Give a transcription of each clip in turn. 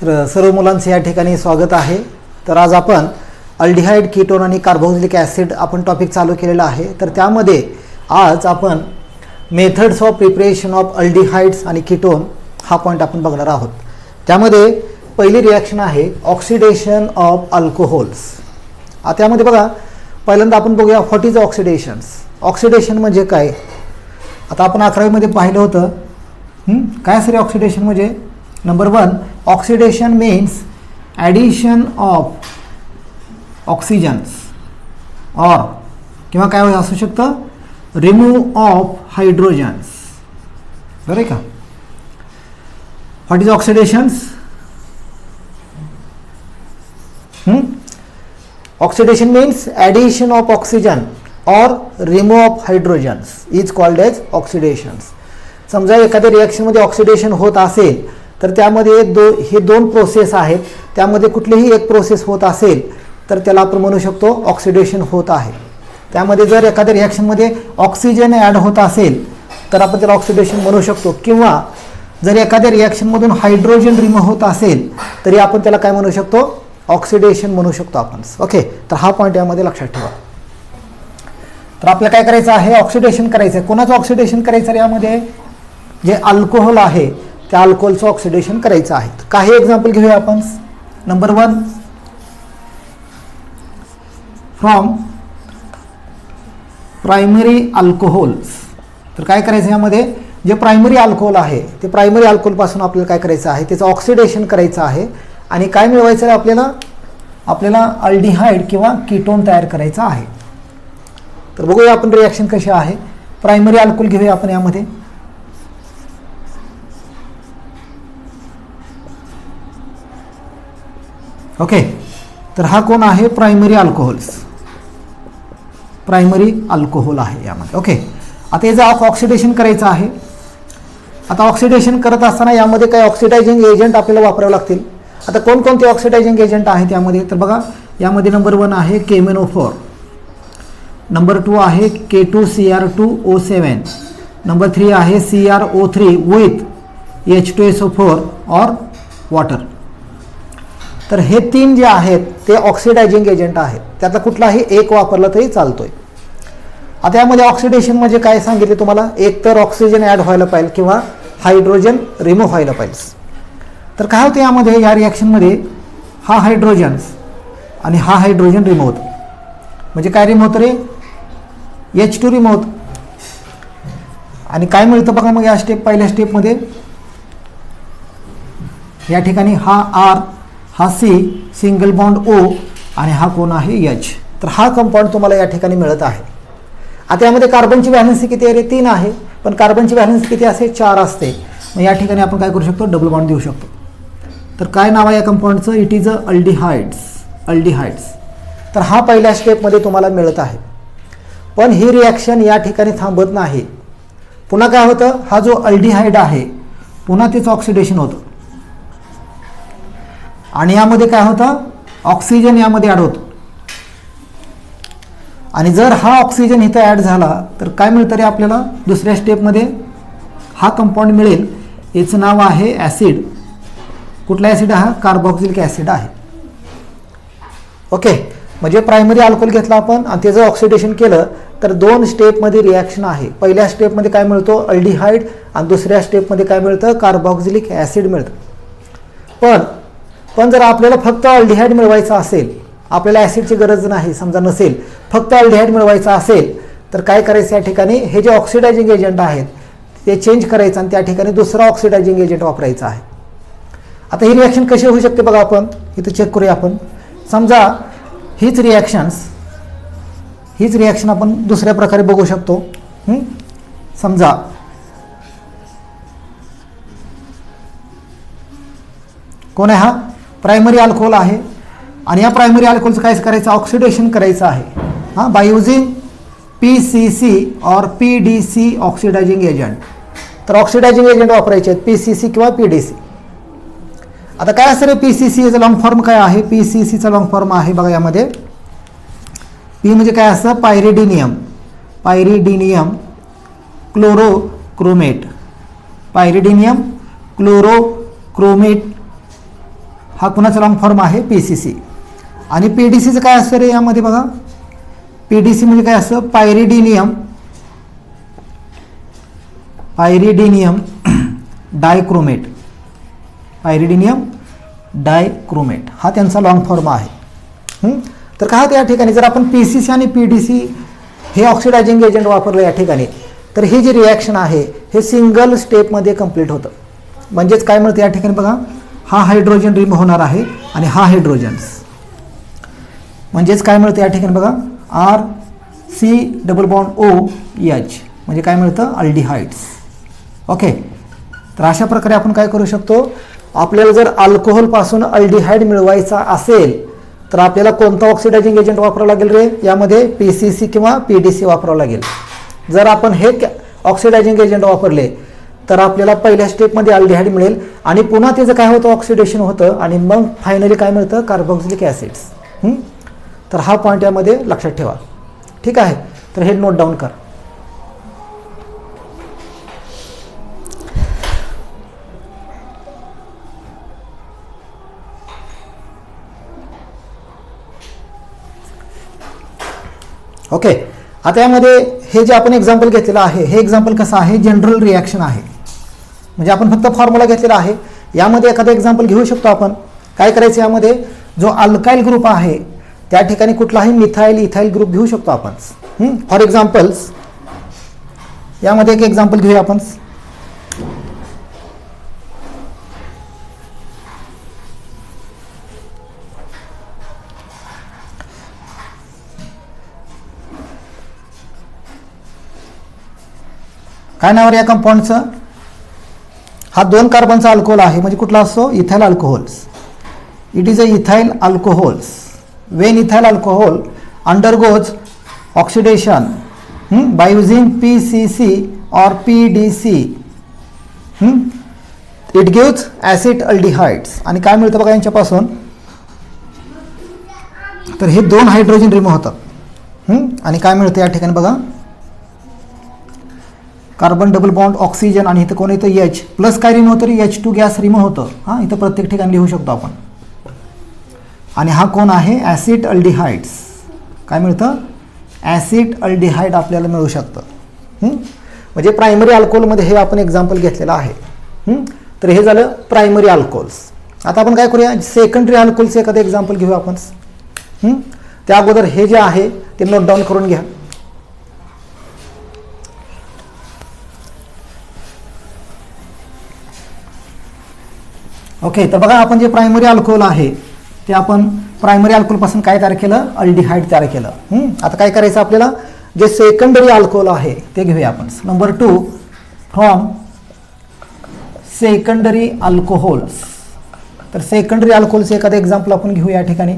तर सर्व मुलांचे या ठिकाणी स्वागत आहे। तर आज आपण अल्डिहाइड, कीटोन आणि कार्बोक्सिलिक ॲसिड आपण टॉपिक चालू केलेला आहे। तर त्यामध्ये आज आपण methods of preparation of aldehydes आणि कीटोन हा पॉइंट आपण बघणार आहोत। त्यामध्ये पहिली रिॲक्शन आहे ऑक्सिडेशन ऑफ अल्कोहोल्स। आता त्यामध्ये बघा पहिल्यांदा आपण बघूया व्हॉट इज ऑक्सिडेशन्स। ऑक्सिडेशन म्हणजे काय? आता आपण 11वी मध्ये पाहिलं होतं काय असेल ऑक्सिडेशन म्हणजे number 1 oxidation means addition of oxygens और किंवा काय असू शकतं रिमूव्ह ऑफ हायड्रोजन्स। बरं आहे का? What is oxidations? Oxidation means addition of oxygen और remove of hydrogens is called as oxidations. समजा एखाद्या रिॲक्शनमध्ये ऑक्सिडेशन होत असेल तर त्यामध्ये हे दोन प्रोसेस आहेत, त्यामध्ये कुठलीही एक प्रोसेस होत असेल तर त्याला आपण म्हणू शकतो ऑक्सिडेशन होत आहे। त्यामध्ये जर एखाद्या रिॲक्शनमध्ये ऑक्सिजन ॲड होत असेल तर आपण त्याला ऑक्सिडेशन म्हणू शकतो, किंवा जर एखाद्या रिॲक्शनमधून हायड्रोजन रिमूव्ह होत असेल तरी आपण त्याला काय म्हणू शकतो? ऑक्सिडेशन म्हणू शकतो आपण। ओके, तर हा पॉईंट यामध्ये लक्षात ठेवा। तर आपल्याला काय करायचं आहे? ऑक्सिडेशन करायचं आहे। कोणाचं ऑक्सिडेशन करायचं यामध्ये? जे अल्कोहोल आहे त्या अल्कोहोलचं ऑक्सिडेशन करायचं आहे। काही एक्झाम्पल घेऊया आपण। Number 1 from primary alcohols. तर काय करायचं यामध्ये? जे प्रायमरी अल्कोहोल आहे ते प्रायमरी अल्कोहोलपासून आपल्याला काय करायचं आहे? त्याचं ऑक्सिडेशन करायचं आहे आणि काय मिळवायचं आहे आपल्याला अल्डिहाइड किंवा कीटोन तयार करायचा आहे। तर बघूया आपण रिॲक्शन कशी आहे। प्रायमरी अल्कोहोल घेऊया आपण यामध्ये। ओके, तर हा कोण आहे? Primary alcohols. प्रायमरी अल्कोहोल आहे यामध्ये। ओके, आता याचं ऑक्सिडेशन करायचं आहे। आता ऑक्सिडेशन करत असताना यामध्ये काही ऑक्सिडायझिंग एजंट आपल्याला वापरावे लागतील। आता कोणकोणते ऑक्सिडायझिंग एजंट आहेत यामध्ये? तर बघा यामध्ये नंबर 1 आहे केमेनोफोर, नंबर 2 आहे K2Cr2O7, नंबर 3 आहे CrO3 विथ H2SO4 और वॉटर। तर हे तीन जे आहेत ते ऑक्सिडायझिंग एजंट आहेत, त्यातला कुठलाही एक वापरला तरी चालतोय। आता यामध्ये ऑक्सिडेशन म्हणजे काय सांगितले तुम्हाला? एक तर ऑक्सिजन ॲड व्हायला पाहिजे किंवा हायड्रोजन रिमूव्ह व्हायला पाहिजे। तर काय होतं यामध्ये? या रिॲक्शनमध्ये हा हायड्रोजन्स आणि हा हायड्रोजन रिमूव्ह होतो। म्हणजे काय रिमूव्ह होतं रे? H2 रिमूव्ह होतं। आणि काय मिळतं बघा मग या पहिल्या स्टेपमध्ये? या ठिकाणी हा R, हा C, सिंगल बॉन्ड O आणि हा कोण आहे H। तर हा कंपाऊंड तुम्हाला या ठिकाणी मिळत आहे। आता यामध्ये कार्बनची व्हॅलन्सी किती आहे रे? 3 आहे, पण कार्बनची व्हॅलन्सी किती असते? 4 असते। मग या ठिकाणी आपण काय करू शकतो? डबल बॉन्ड देऊ शकतो। तर काय नाव आहे या कंपाऊंडचं? It is aldehydes. तर हा पहिल्या स्टेपमध्ये तुम्हाला मिळत आहे। पण ही रिॲक्शन या ठिकाणी थांबत नाही। पुन्हा काय होतं? हा जो अल्डिहाइड आहे पुन्हा त्याचं ऑक्सिडेशन होतं आणि यामध्ये काय होतं? ऑक्सिजन यामध्ये ॲड होतो। आणि जर हा ऑक्सिजन इथं ॲड झाला तर काय मिळतं रे आपल्याला? दुसऱ्या स्टेपमध्ये हा कंपाऊंड मिळेल, याचं नाव आहे ॲसिड। कुठला ॲसिड? हा कार्बोक्सिलिक ॲसिड आहे। ओके, म्हणजे प्रायमरी अल्कोहोल घेतला आपण आणि त्याचं ऑक्सिडेशन केलं तर 2 स्टेपमध्ये रिॲक्शन आहे। पहिल्या स्टेपमध्ये काय मिळतो? अल्डिहाइड, आणि दुसऱ्या स्टेपमध्ये काय मिळतं? कार्बोक्सिलिक ॲसिड मिळतं। पण जर आपल्याला फक्त अल्डिहाइड मिळवायचा असेल, आपल्याला ॲसिडची गरज नाही, समजा नसेल, फक्त अल्डिहाइड मिळवायचा असेल तर काय करायचं? या ठिकाणी हे जे ऑक्सिडायझिंग एजंट आहेत ते चेंज करायचं आणि त्या ठिकाणी दुसरा ऑक्सिडायझिंग एजंट वापरायचा आहे। आता ही रिॲक्शन कशी होऊ शकते बघा, आपण इथं चेक करूया आपण। समजा हीच रिॲक्शन आपण दुसऱ्या प्रकारे बघू शकतो। समजा कोण आहे? हा प्रायमरी अल्कोहोल आहे आणि या प्रायमरी अल्कोहोलचं काय करायचं? ऑक्सिडेशन करायचं आहे हां, बाय युझिंग PCC और PDC ऑक्सिडायझिंग एजंट। तर ऑक्सिडायझिंग एजंट वापरायचे आहेत PCC किंवा PDC। आता काय असेल PCC याचा लॉंग फॉर्म काय आहे? PCCचा लॉंग फॉर्म आहे बघा यामध्ये P म्हणजे काय असतं? पायरिडिनियम क्लोरोक्रोमेट, पायरिडिनियम क्लोरोक्रोमेट हा कुणाचा लॉंग फॉर्म आहे PCC. आणि PDCचं काय असतं रे यामध्ये बघा, PDC म्हणजे काय असतं, पायरिडिनियम डायक्रोमेट. पायरिडिनियम डायक्रोमेट हा त्यांचा लॉंग फॉर्म आहे. तर काय होतं या ठिकाणी, जर आपण PCC आणि PDC हे ऑक्सिडायझिंग एजंट वापरलं या ठिकाणी, तर हे जे रिॲक्शन आहे हे सिंगल स्टेपमध्ये कंप्लीट होतं. म्हणजेच काय मिळतं या ठिकाणी बघा, हा हायड्रोजन रिमूव्ह होणार आहे आणि हा हायड्रोजन्स, म्हणजेच काय मिळतं या ठिकाणी बघा, RC डबल बॉन्ड OH म्हणजे काय मिळतं, अल्डिहाइड्स. ओके, तर अशा प्रकारे आपण काय करू शकतो, आपल्याला जर अल्कोहोलपासून अल्डिहाइड मिळवायचा असेल तर आपल्याला कोणता ऑक्सिडायझिंग एजंट वापरावं लागेल रे, यामध्ये PCC किंवा PDC वापरावं लागेल. जर आपण हे ऑक्सिडायझिंग एजंट वापरले तर आपल्याला पहिल्या स्टेपमध्ये अल्डिहाइड मिळेल आणि पुन्हा त्याचं काय होतं, ऑक्सिडेशन होतं आणि मग फायनली काय मिळतं, कार्बोक्सिलिक ॲसिड्स. तर हा पॉईंट यामध्ये लक्षात ठेवा. ठीक आहे, तर हे नोट डाऊन कर. ओके, आता यामध्ये हे जे आपण एक्झाम्पल घेतलेलं आहे, हे एक्झाम्पल कसं आहे, जनरल रिॲक्शन आहे. म्हणजे आपण फक्त फॉर्म्युला घेतलेला आहे. यामध्ये एखादं एक्झाम्पल घेऊ शकतो आपण. काय करायचं, यामध्ये जो अल्काइल ग्रुप आहे त्या ठिकाणी कुठलाही मिथाइल इथाइल ग्रुप घेऊ शकतो आपण. फॉर एक्झाम्पल्स यामध्ये एक एक्झाम्पल घेऊया आपण. काय नाव आहे या कंपाऊंडचं, हा 2 कार्बनचा अल्कोहोल आहे, म्हणजे कुठला असतो, ethyl alcohols. It is a ethyl alcohols. Wien ethyl alcohol undergoes oxidation by using PCC or PDC, it gives acid aldehydes. आणि काय मिळतं बघा यांच्यापासून, तर हे 2 हायड्रोजन रिमूव्ह होतात आणि काय मिळतं या ठिकाणी बघा, कार्बन डबल बॉन्ड ऑक्सिजन आणि इथं कोण येतं H प्लस काय रिमूव्ह होतं, H2 गॅस रिमूव्ह होतं. हां, इथं प्रत्येक ठिकाणी लिहू शकतो आपण. आणि हा कोण आहे, ॲसिड अल्डिहाइड्स. काय मिळतं, ॲसिड अल्डिहाइड आपल्याला मिळू शकतं. म्हणजे प्रायमरी अल्कोहोलमध्ये हे आपण एक्झाम्पल घेतलेलं आहे. तर हे झालं प्रायमरी अल्कोहोल्स. आता आपण काय करूया, सेकंडरी अल्कोहोलचं एखादं एक्झाम्पल घेऊया आपण. त्या अगोदर हे जे आहे ते नोट डाऊन करून घ्या. ओके, तर बघा आपण जे प्रायमरी अल्कोहोल आहे ते आपण प्रायमरी अल्कोहोलपासून काय तयार केलं, अल्डिहाइड तयार केलं. आता काय करायचं आपल्याला, जे सेकंडरी अल्कोहोल आहे ते घेऊया आपण. Number 2 from secondary alcohols. तर सेकंडरी अल्कोहोलचं एखादं एक्झाम्पल आपण घेऊया या ठिकाणी.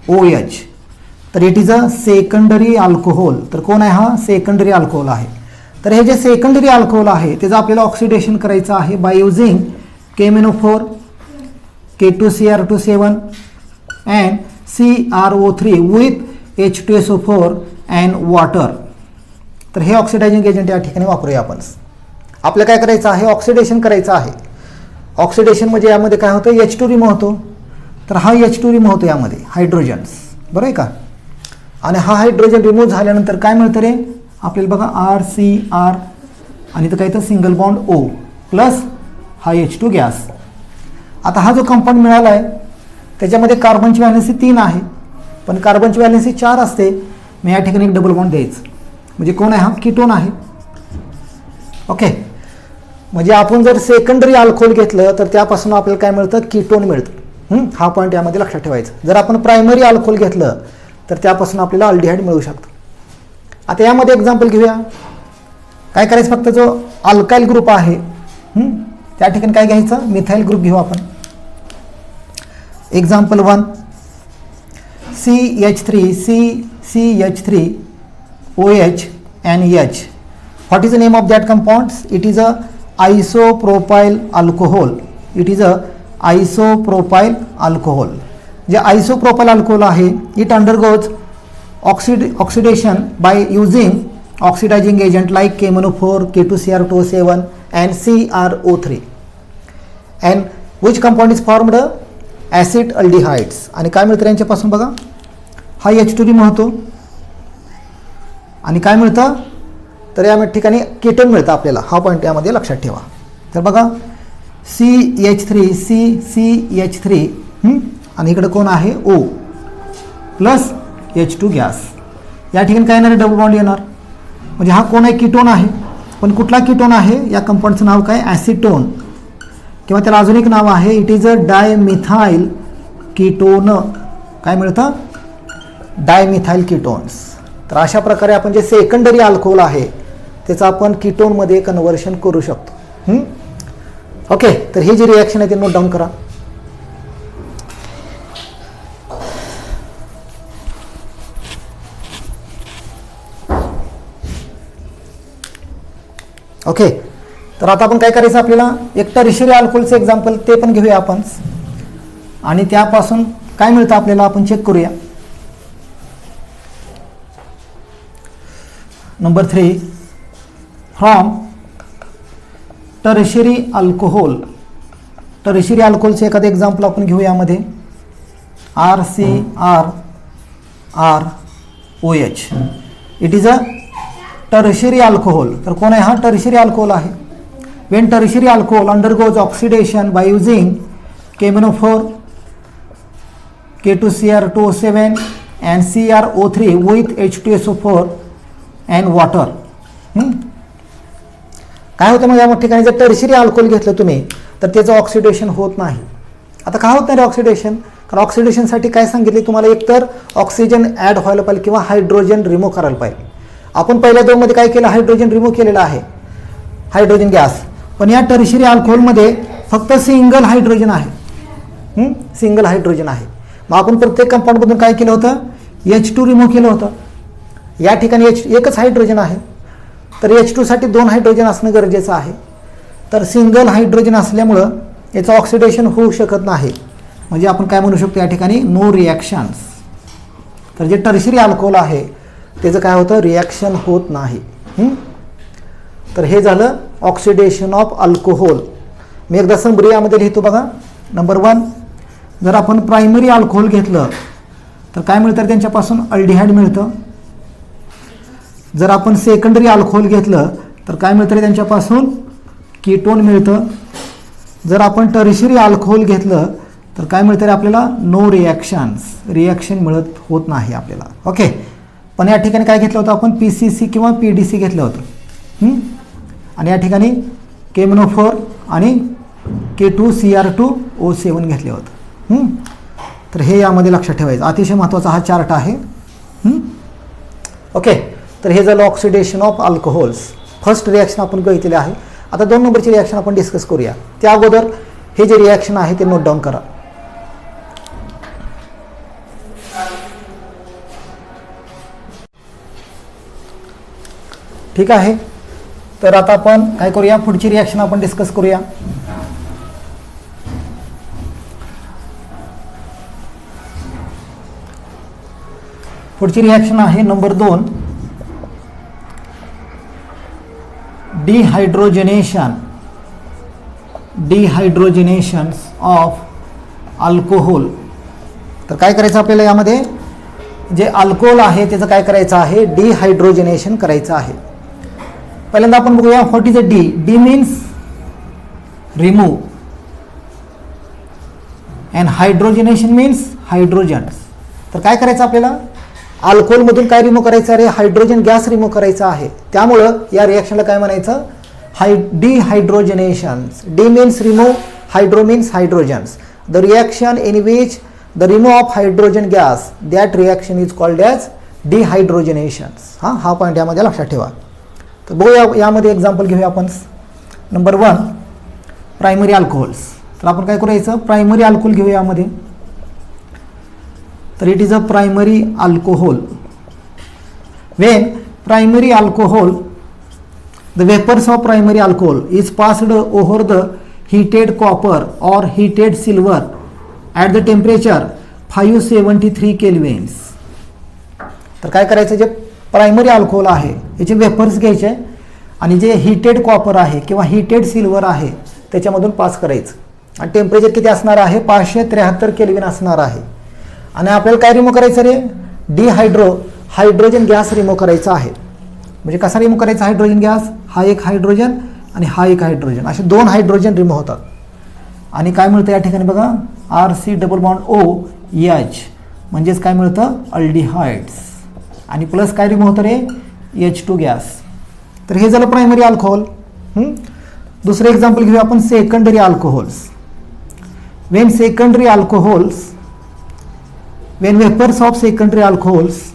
RCROH. तर it is a secondary alcohol. तर कोण आहे हा, सेकंडरी अल्कोहोल आहे. तर हे जे सेकंडरी अल्कोहोल आहे त्याचं आपल्याला ऑक्सिडेशन करायचं आहे by using KMnO4, K2Cr27 and CrO3 with H2SO4 and water. तर हे ऑक्सिडायझिंग एजंट या ठिकाणी वापरूया आपण. आपल्याला काय करायचं आहे, ऑक्सिडेशन करायचं आहे. ऑक्सिडेशन म्हणजे यामध्ये काय होतं, H2 रिमूव्ह होतो. तर हा H2 रिमूव्ह होतो यामध्ये, हायड्रोजन्स, बरं आहे का. आणि हा हायड्रोजन रिमूव्ह झाल्यानंतर काय मिळतं रे आपल्याला बघा, RCR आणि इथं काय तर सिंगल बॉन्ड O प्लस हा H2 गॅस. आता हा जो कंपाऊंड मिळाला आहे त्याच्यामध्ये कार्बनची व्हॅलेन्सी 3 आहे, पण कार्बनची व्हॅलेन्सी 4 असते. मी या ठिकाणी एक डबल बॉन्ड द्यायचं, म्हणजे कोण आहे हा, कीटोन आहे. ओके, म्हणजे आपण जर सेकंडरी अल्कोहोल घेतलं तर त्यापासून आपल्याला काय मिळतं, कीटोन मिळतं. हा पॉईंट यामध्ये लक्षात ठेवायचा. जर आपण प्रायमरी अल्कोहोल घेतलं तर त्यापासून आपल्याला अल्डिहाइड मिळू शकतं. आता यामध्ये एक्झाम्पल घेऊया. काय करायचं, फक्त जो अल्काइल ग्रुप आहे त्या ठिकाणी काय घ्यायचं, मिथाइल ग्रुप घेऊ आपण. Example 1 CH3CCH3OH and H. What is the name of that compound? It is a isopropyl alcohol. It is a isopropyl alcohol. जे आयसोप्रोपाइल अल्कोहोल आहे, it undergoes oxidation by using oxidizing agent like KMnO4, K2Cr2O7 and CrO3 and which compound is formed acid aldehydes आणि काय मिळतं यांच्यापासून बघा हा H2 remove होतो आणि काय मिळतं तर या ठिकाणी कीटोन मिळतं आपल्याला हा पॉईंट यामध्ये लक्षात ठेवा तर बघा CH3 आणि इकडे कोण आहे O प्लस H2 गॅस या ठिकाणी काय येणार डबल बॉन्ड येणार म्हणजे हा कोण आहे कीटोन आहे पण कुठला कीटोन आहे या कंपाऊंडचं नाव काय ॲसिटोन किंवा त्याला अजून एक नाव आहे it is a dimethyl ketone काय मिळतं डायमिथाइल कीटोन्स तर अशा प्रकारे आपण जे सेकंडरी अल्कोहोल आहे त्याचं आपण कीटोनमध्ये कन्व्हर्शन करू शकतो ओके तर ही जी रिॲक्शन आहे ती नोट डाऊन करा ओके तर आता आपण काय करायचं आपल्याला एक टर्शियरी अल्कोहोलचं एक्झाम्पल ते पण घेऊया आपण आणि त्यापासून काय मिळतं आपल्याला आपण चेक करूया नंबर 3 फ्रॉम टर्शियरी अल्कोहोलचे एखादं एक्झाम्पल आपण घेऊ यामध्ये RCrROH it is a tertiary alcohol तर कोण आहे हा टर्शियरी अल्कोहोल आहे when tertiary alcohol undergoes oxidation by using KMnO4, K2Cr2O7 and CrO3 with H2SO4 and water काय होतं मग या ठिकाणी जर टर्शियरी अल्कोहोल घेतलं तुम्ही तर त्याचं ऑक्सिडेशन होत नाही आता का होत नाही ऑक्सिडेशन कारण ऑक्सिडेशनसाठी काय सांगितले तुम्हाला एकतर ऑक्सिजन ॲड व्हायला पाहिजे किंवा हायड्रोजन रिमूव्ह करायला पाहिजे आपण पहिल्या दोनमध्ये काय केलं हायड्रोजन रिमूव्ह केलेलं आहे हायड्रोजन गॅस पण या टर्शियरी अल्कोहोलमध्ये फक्त सिंगल हायड्रोजन आहे सिंगल हायड्रोजन आहे मग आपण प्रत्येक कंपाऊंडमधून काय केलं होतं H2 रिमूव्ह केलं होतं या ठिकाणी एकच हायड्रोजन आहे तर H2 साठी 2 हायड्रोजन असणं गरजेचं आहे तर सिंगल हायड्रोजन असल्यामुळं याचं ऑक्सिडेशन होऊ शकत नाही म्हणजे आपण काय म्हणू शकतो या ठिकाणी नो रिॲक्शन्स तर जे टर्शियरी अल्कोहोल आहे त्याचं काय होतं रिॲक्शन होत नाही तर हे झालं ऑक्सिडेशन ऑफ अल्कोहोल मी एकदा समरी यामध्ये लिहितो बघा नंबर 1 जर आपण प्रायमरी अल्कोहोल घेतलं तर काय मिळतं त्यांच्यापासून अल्डिहाइड मिळतं जर आपण सेकंडरी अल्कोहोल घेतलं तर काय मिळतं त्यांच्यापासून कीटोन मिळतं जर आपण टर्शियरी अल्कोहोल घेतलं तर काय मिळतं आपल्याला नो रिॲक्शन मिळत होत नाही आपल्याला ओके पण या ठिकाणी काय घेतलं होतं आपण PCC किंवा PDC घेतलं होतं आणि या ठिकाणी KMnO4 आणि K2Cr2O7 घेतले होतं तर हे यामध्ये लक्षात ठेवायचं अतिशय महत्त्वाचा हा चार्ट आहे ओके तर हे झालं oxidation of alcohols first reaction आपण बघितलेले आहे आता 2 नंबरची रिॲक्शन आपण डिस्कस करूया त्या अगोदर हे जे रिॲक्शन आहे ते नोट डाऊन करा ठीक आहे तर आता आपण काय करूया पुढची रिॲक्शन आपण डिस्कस करूया पुढची रिॲक्शन आहे नंबर 2 डिहायड्रोजनेशन ऑफ अल्कोहोल तर काय करायचं आपल्याला यामध्ये जे अल्कोहोल आहे त्याचं काय करायचं आहे डिहायड्रोजनेशन करायचं आहे पहिल्यांदा आपण बघूया what is a de means remove and hydrogenation means hydrogens तर काय करायचं आपल्याला अल्कोहोलमधून काय रिमूव्ह करायचं आहे हायड्रोजन गॅस रिमूव्ह करायचा आहे त्यामुळं या रिॲक्शनला काय म्हणायचं dehydrogenations de means remove hydro means hydrogens the reaction in which the remove of hydrogen gas that reaction is called as dehydrogenations हा पॉईंट यामध्ये लक्षात ठेवा तर बघूया यामध्ये एक्झाम्पल घेऊया आपण नंबर 1 प्रायमरी अल्कोहोल्स तर आपण काय करायचं प्रायमरी अल्कोहोल घेऊया यामध्ये तर it is a primary alcohol when primary alcohol the vapours of primary alcohol is passed over the heated copper or heated silver at the temperature 573 kelvins तर काय करायचं, जे प्रायमरी अल्कोहोल आहे याचे वेपर्स घ्यायचे आणि जे हीटेड कॉपर आहे किंवा हीटेड सिल्वर आहे त्याच्यामधून पास करायचं आणि टेम्परेचर किती असणार आहे, 573 केल्विन असणार आहे. आणि आपल्याला काय रिमूव्ह करायचं रे, हायड्रोजन गॅस रिमूव्ह करायचा आहे. म्हणजे कसा रिमूव्ह करायचा हायड्रोजन गॅस, हा एक हायड्रोजन आणि हा एक हायड्रोजन, असे 2 हायड्रोजन रिमूव्ह होतात. आणि काय मिळतं या ठिकाणी बघा, RC≡OH म्हणजेच काय मिळतं, अल्डिहाइड्स. आणि प्लस काय रिमूव्ह होतं रे, H2 गॅस. तर हे झालं प्रायमरी अल्कोहोल. दुसरं एक्झाम्पल घेऊया आपण, secondary alcohols. when vapors of secondary alcohols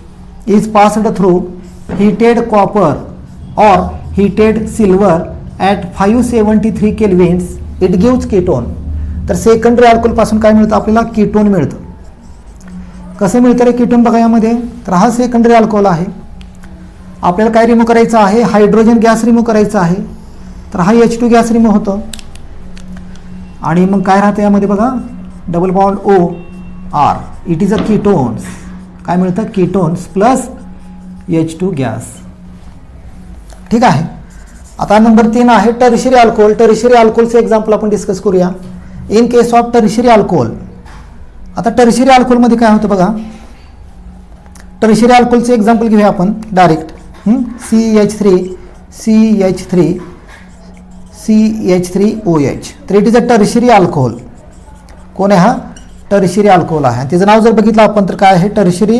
is passed through heated copper or heated silver at 573 kelvins it gives ketone. तर सेकंडरी अल्कोहोल पासून काय मिळतं आपल्याला, कीटोन मिळतं. कसं मिळतं रे कीटोन बघा यामध्ये, तर हा सेकंडरी अल्कोहोल आहे. आपल्याला काय रिमूव्ह करायचं आहे, हायड्रोजन गॅस रिमूव्ह करायचा आहे. तर हा H2 गॅस रिमूव्ह होतो आणि मग काय राहतं यामध्ये बघा, double bond OR, it is a ketones. काय मिळतं, कीटोन्स प्लस H2 गॅस. ठीक आहे. आता नंबर 3 आहे टर्शियरी अल्कोहोल. टर्शियरी अल्कोहोलचे एक्झाम्पल आपण डिस्कस करूया. In case of tertiary alcohol, आता टर्शियरी अल्कोहोलमध्ये काय होतं बघा, टर्शियरी अल्कोहोलचे एक्झाम्पल घेऊया आपण डायरेक्ट. CH3OH. तर it is a tertiary alcohol. कोण आहे हा, टर्शियरी अल्कोहोल आहे. आणि त्याचं नाव जर बघितलं आपण तर काय आहे, tertiary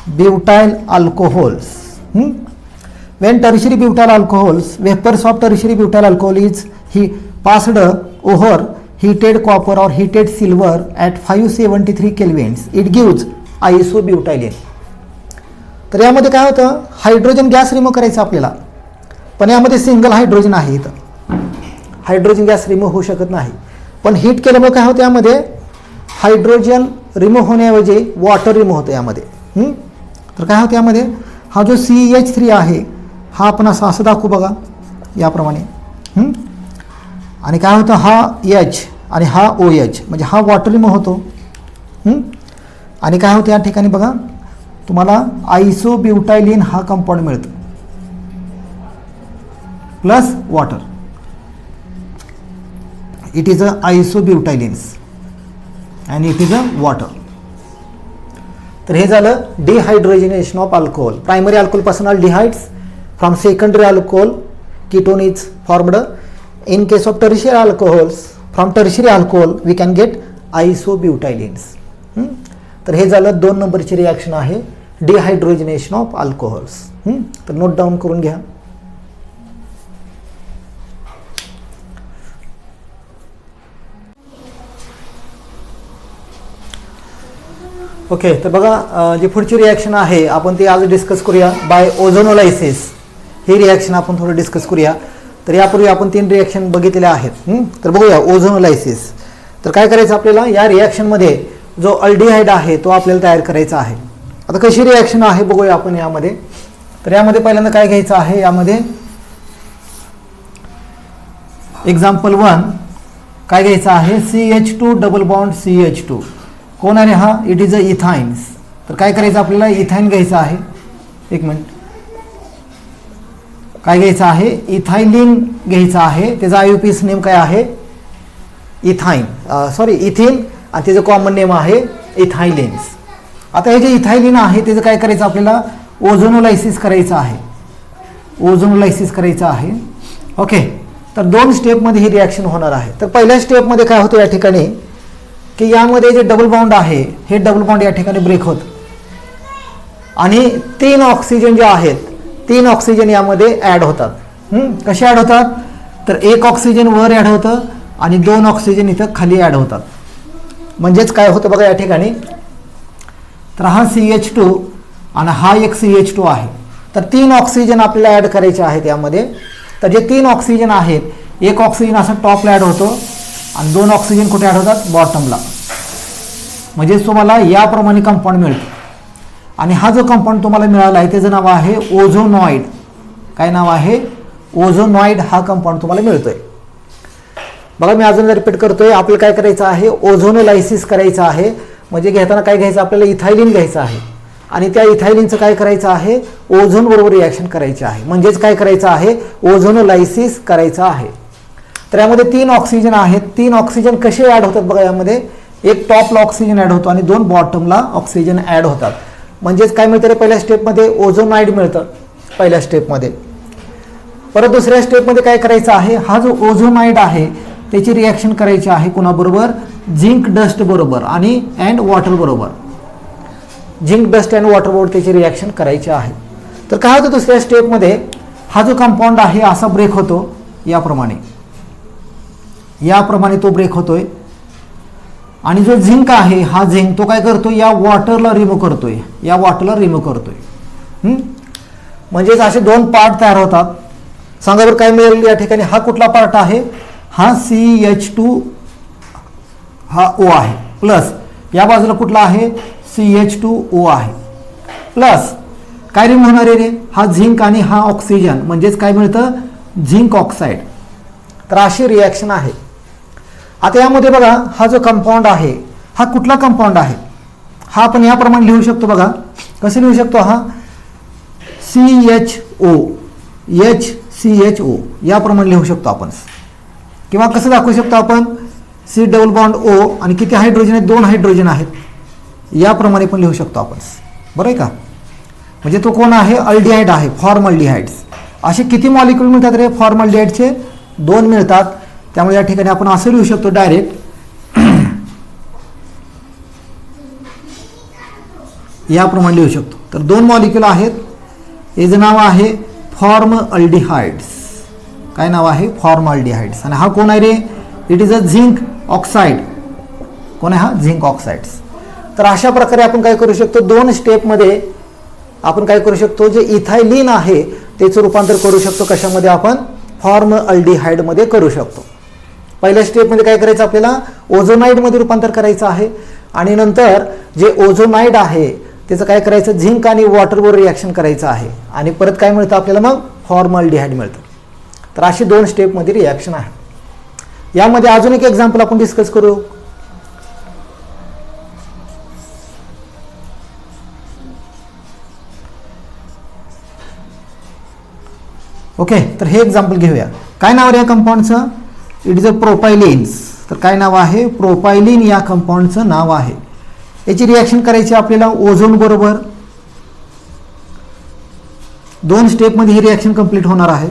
butyl alcohols. when tertiary butyl alcohols, vapors of tertiary butyl alcohol is passed over heated copper or heated silver at 573 kelvins, it gives isobutylene. तर यामध्ये काय होतं, हायड्रोजन गॅस रिमूव्ह करायचा आपल्याला, पण यामध्ये सिंगल हायड्रोजन आहे. इथं हायड्रोजन गॅस रिमूव्ह होऊ शकत नाही. पण हीट केल्यामुळे काय होतं, यामध्ये हायड्रोजन रिमूव्ह होण्याऐवजी वॉटर रिमूव्ह होतं यामध्ये. तर काय होतं यामध्ये, हा जो CH3 आहे हा आपण असं दाखवू बघा याप्रमाणे. आणि काय होतं, हा H आणि हा OH म्हणजे हा वॉटर रिमूव्ह होतो. आणि काय होतं या ठिकाणी बघा, तुम्हाला आयसोब्युटायलिन हा कंपाऊंड मिळतो plus water. It is a isobutylenes and it is a water. तर हे झालं dehydrogenation of alcohol. Primary alcohol पासून aldehydes, from secondary alcohol ketone is formed. In case of tertiary alcohols, from tertiary alcohol we can get isobutylenes. तर हे झालं 2 नंबरची reaction आहे, dehydrogenation of alcohols. तर नोट डाऊन करून घ्या. ओके. तर बघा जी पुढची रिॲक्शन आहे आपण ती आज डिस्कस करूया, बाय ओझोनोलायसिस. ही रिॲक्शन आपण थोडं डिस्कस करूया. तर यापूर्वी आपण 3 रिॲक्शन बघितलेल्या आहेत. तर बघूया ओझोनोलायसिस. तर काय करायचं आपल्याला, या रिॲक्शनमध्ये जो अल्डिहाइड आहे तो आपल्याला तयार करायचा आहे. आता कशी रिॲक्शन आहे बघूया आपण यामध्ये. तर यामध्ये पहिल्यांदा काय घ्यायचं आहे, यामध्ये एक्झाम्पल 1 काय घ्यायचं आहे, CH2 डबल बॉन्ड CH2. कोण आहे हा, इट इज अ इथाइन्स. तर काय करायचं आपल्याला, इथाइन घ्यायचं आहे. एक मिनिट, काय घ्यायचं आहे, इथाइलिन घ्यायचं आहे. त्याचा IUPAC नेम काय आहे, इथाइन, इथिन, आणि त्याचं कॉमन नेम आहे इथाइलिन्स. आता हे जे इथाइलिन आहे त्याचं काय करायचं आपल्याला, ओझोनोलायसिस करायचं आहे. ओझोनोलायसिस करायचं आहे. ओके. तर 2 स्टेपमध्ये ही रिॲक्शन होणार आहे. तर पहिल्या स्टेपमध्ये काय होतं या ठिकाणी, की यामध्ये जे डबल बॉन्ड आहे हे डबल बॉन्ड या ठिकाणी ब्रेक होतं आणि 3 ऑक्सिजन जे आहेत 3 ऑक्सिजन यामध्ये ॲड होतात. कसे ॲड होतात, तर 1 ऑक्सिजन वर ॲड होतं आणि 2 ऑक्सिजन इथं खाली ॲड होतात. म्हणजेच काय होतं बघा या ठिकाणी, तर हा CH2 आणि हा एक CH2 आहे. तर 3 ऑक्सिजन आपल्याला ॲड करायचे आहेत यामध्ये. तर जे 3 ऑक्सिजन आहेत, 1 ऑक्सिजन असं टॉपला ॲड होतो आणि 2 ऑक्सिजन कुठे ॲड होतात, बॉटमला. म्हणजे तुम्हाला याप्रमाणे कंपाऊंड मिळतं. आणि हा जो कंपाऊंड तुम्हाला मिळाला आहे त्याचं नाव आहे ओझोनॉइड. काय नाव आहे, ओझोनॉइड हा कंपाऊंड तुम्हाला मिळतोय. बघा मी अजून रिपीट करतोय, आपल्याला काय करायचं आहे, ओझोनोलायसिस करायचं आहे. म्हणजे घेताना काय घ्यायचं आपल्याला, इथाइलिन घ्यायचं आहे. आणि त्या इथायलिनचं काय करायचं आहे, ओझोन बरोबर रिॲक्शन करायची आहे. म्हणजेच काय करायचं आहे, ओझोनोलायसिस करायचं आहे. तर यामध्ये 3 ऑक्सिजन आहेत. 3 ऑक्सिजन कसे ॲड होतात बघा, यामध्ये एक टॉपला ऑक्सिजन ॲड होतो आणि 2 बॉटमला ऑक्सिजन ॲड होतात. म्हणजेच काय मिळतं रे, पहिल्या स्टेपमध्ये ओझोनाइड मिळतं पहिल्या स्टेपमध्ये. परत दुसऱ्या स्टेपमध्ये काय करायचं आहे, हा जो ओझोनाइड आहे त्याची रिॲक्शन करायची आहे कोणाबरोबर, झिंक डस्ट बरोबर आणि अँड वॉटर बरोबर. झिंक डस्ट अँड वॉटर बरोबर त्याची रिॲक्शन करायची आहे. तर काय होतं दुसऱ्या स्टेपमध्ये, हा जो कंपाऊंड आहे असा ब्रेक होतो याप्रमाणे तो ब्रेक होतोय. आणि जो झिंक आहे, हा झिंक तो काय करतो, या वॉटरला रिमूव्ह करतोय. म्हणजेच असे 2 पार्ट तयार होतात. सांगा बरं काय मिळेल या ठिकाणी, हा कुठला पार्ट आहे, हा CH2 हा O आहे, प्लस या बाजूला कुठला आहे, CH2O आहे, प्लस काय रिमूव्ह होणार आहे रे, हा झिंक आणि हा ऑक्सिजन, म्हणजेच काय मिळतं, झिंक ऑक्साईड. तर अशी रिॲक्शन आहे. आता यामध्ये बघा, हा जो कंपाऊंड आहे हा कुठला कंपाऊंड आहे, हा आपण याप्रमाणे लिहू शकतो बघा. कसं लिहू शकतो, हा HCHO याप्रमाणे लिहू शकतो आपण. किंवा कसं दाखवू शकतो आपण, C डबल बॉन्ड O आणि किती हायड्रोजन आहेत, 2 हायड्रोजन आहेत, याप्रमाणे पण लिहू शकतो आपण. बरं आहे का. म्हणजे तो कोण आहे, अल्डिहाइड आहे, फॉर्मल्डिहाइड्स. असे किती मॉलिक्यूल मिळतात रे, फॉर्मल्डिहाइडचे 2 मिळतात. त्यामुळे या ठिकाणी आपण असं लिहू शकतो डायरेक्ट, याप्रमाणे लिहू शकतो. तर 2 मॉलिक्यूल आहेत, याचं नाव आहे फॉर्मल्डिहाइड्स. काय नाव आहे, फॉर्मल्डिहाइड्स. आणि हा कोण आहे रे, it is a zinc oxide. कोण आहे हा, झिंक ऑक्साइड्स. तर अशा प्रकारे आपण काय करू शकतो, 2 स्टेपमध्ये आपण काय करू शकतो, जे इथायलिन आहे त्याचं रूपांतर करू शकतो कशामध्ये, आपण फॉर्मल्डिहाइडमध्ये करू शकतो. पहिल्या स्टेपमध्ये काय करायचं, आपल्याला ओझोनाइडमध्ये रूपांतर करायचं आहे. आणि नंतर जे ओझोनाइड आहे त्याचं काय करायचं, झिंक आणि वॉटरबरोबर रिॲक्शन करायचं आहे. आणि परत काय मिळतं आपल्याला, मग फॉर्मल्डिहाइड मिळतं. तर अशी 2 स्टेपमध्ये रिॲक्शन आहे. यामध्ये अजून एक एक्झाम्पल आपण डिस्कस करू. ओके, तर हे एक्झाम्पल घेऊया. काय नाव आहे या कंपाऊंडचं, इट इज अ प्रोपायलिन्स. तर काय नाव आहे, प्रोपायलिन या कंपाऊंडचं नाव आहे. याची रिॲक्शन करायची आपल्याला ओझोन बरोबर. 2 स्टेपमध्ये ही रिॲक्शन कंप्लीट होणार आहे.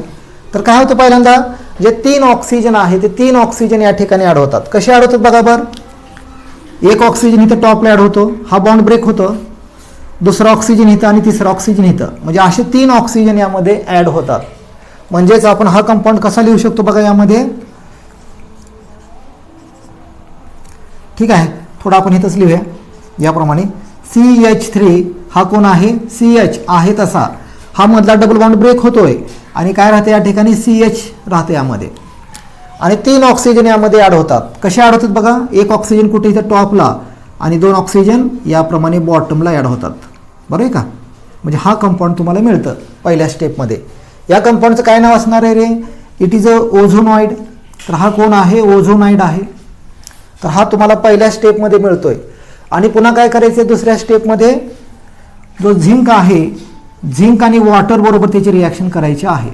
तर काय होतं, पहिल्यांदा जे 3 ऑक्सिजन आहे ते 3 ऑक्सिजन या ठिकाणी ॲड होतात. कसे ॲड होतात बघा बरं, एक ऑक्सिजन इथं टॉपला ॲड होतो, हा बॉन्ड ब्रेक होतो, दुसरा ऑक्सिजन इथं आणि तिसरा ऑक्सिजन इथं. म्हणजे असे 3 ऑक्सिजन यामध्ये ॲड होतात. म्हणजेच आपण हा कंपाऊंड कसा लिहू शकतो बघा यामध्ये, ठीक आहे, थोडं आपण इथंच लिहूया याप्रमाणे. CH3 हा कोण आहे, CH आहे तसा, हा मधला डबल बॉन्ड ब्रेक होतोय आणि काय राहते या ठिकाणी, CH राहते यामध्ये. आणि 3 ऑक्सिजन यामध्ये ॲड होतात. कसे ॲड होतात बघा, एक ऑक्सिजन कुठे इथं टॉपला आणि 2 ऑक्सिजन याप्रमाणे बॉटमला ॲड होतात. बरोबर आहे का. म्हणजे हा कंपाऊंड तुम्हाला मिळतं पहिल्या स्टेपमध्ये. या कंपाऊंडचं काय नाव असणार आहे रे, इट इज अ ओझोनॉइड. तर हा कोण आहे, ओझोनाइड आहे. तर हा तुम्हाला पहिल्या स्टेपमध्ये मिळतोय. आणि पुन्हा काय करायचं, दुसऱ्या स्टेपमध्ये जो झिंक आहे, झिंक आणि वॉटर बरोबर त्याची रिॲक्शन करायची आहे.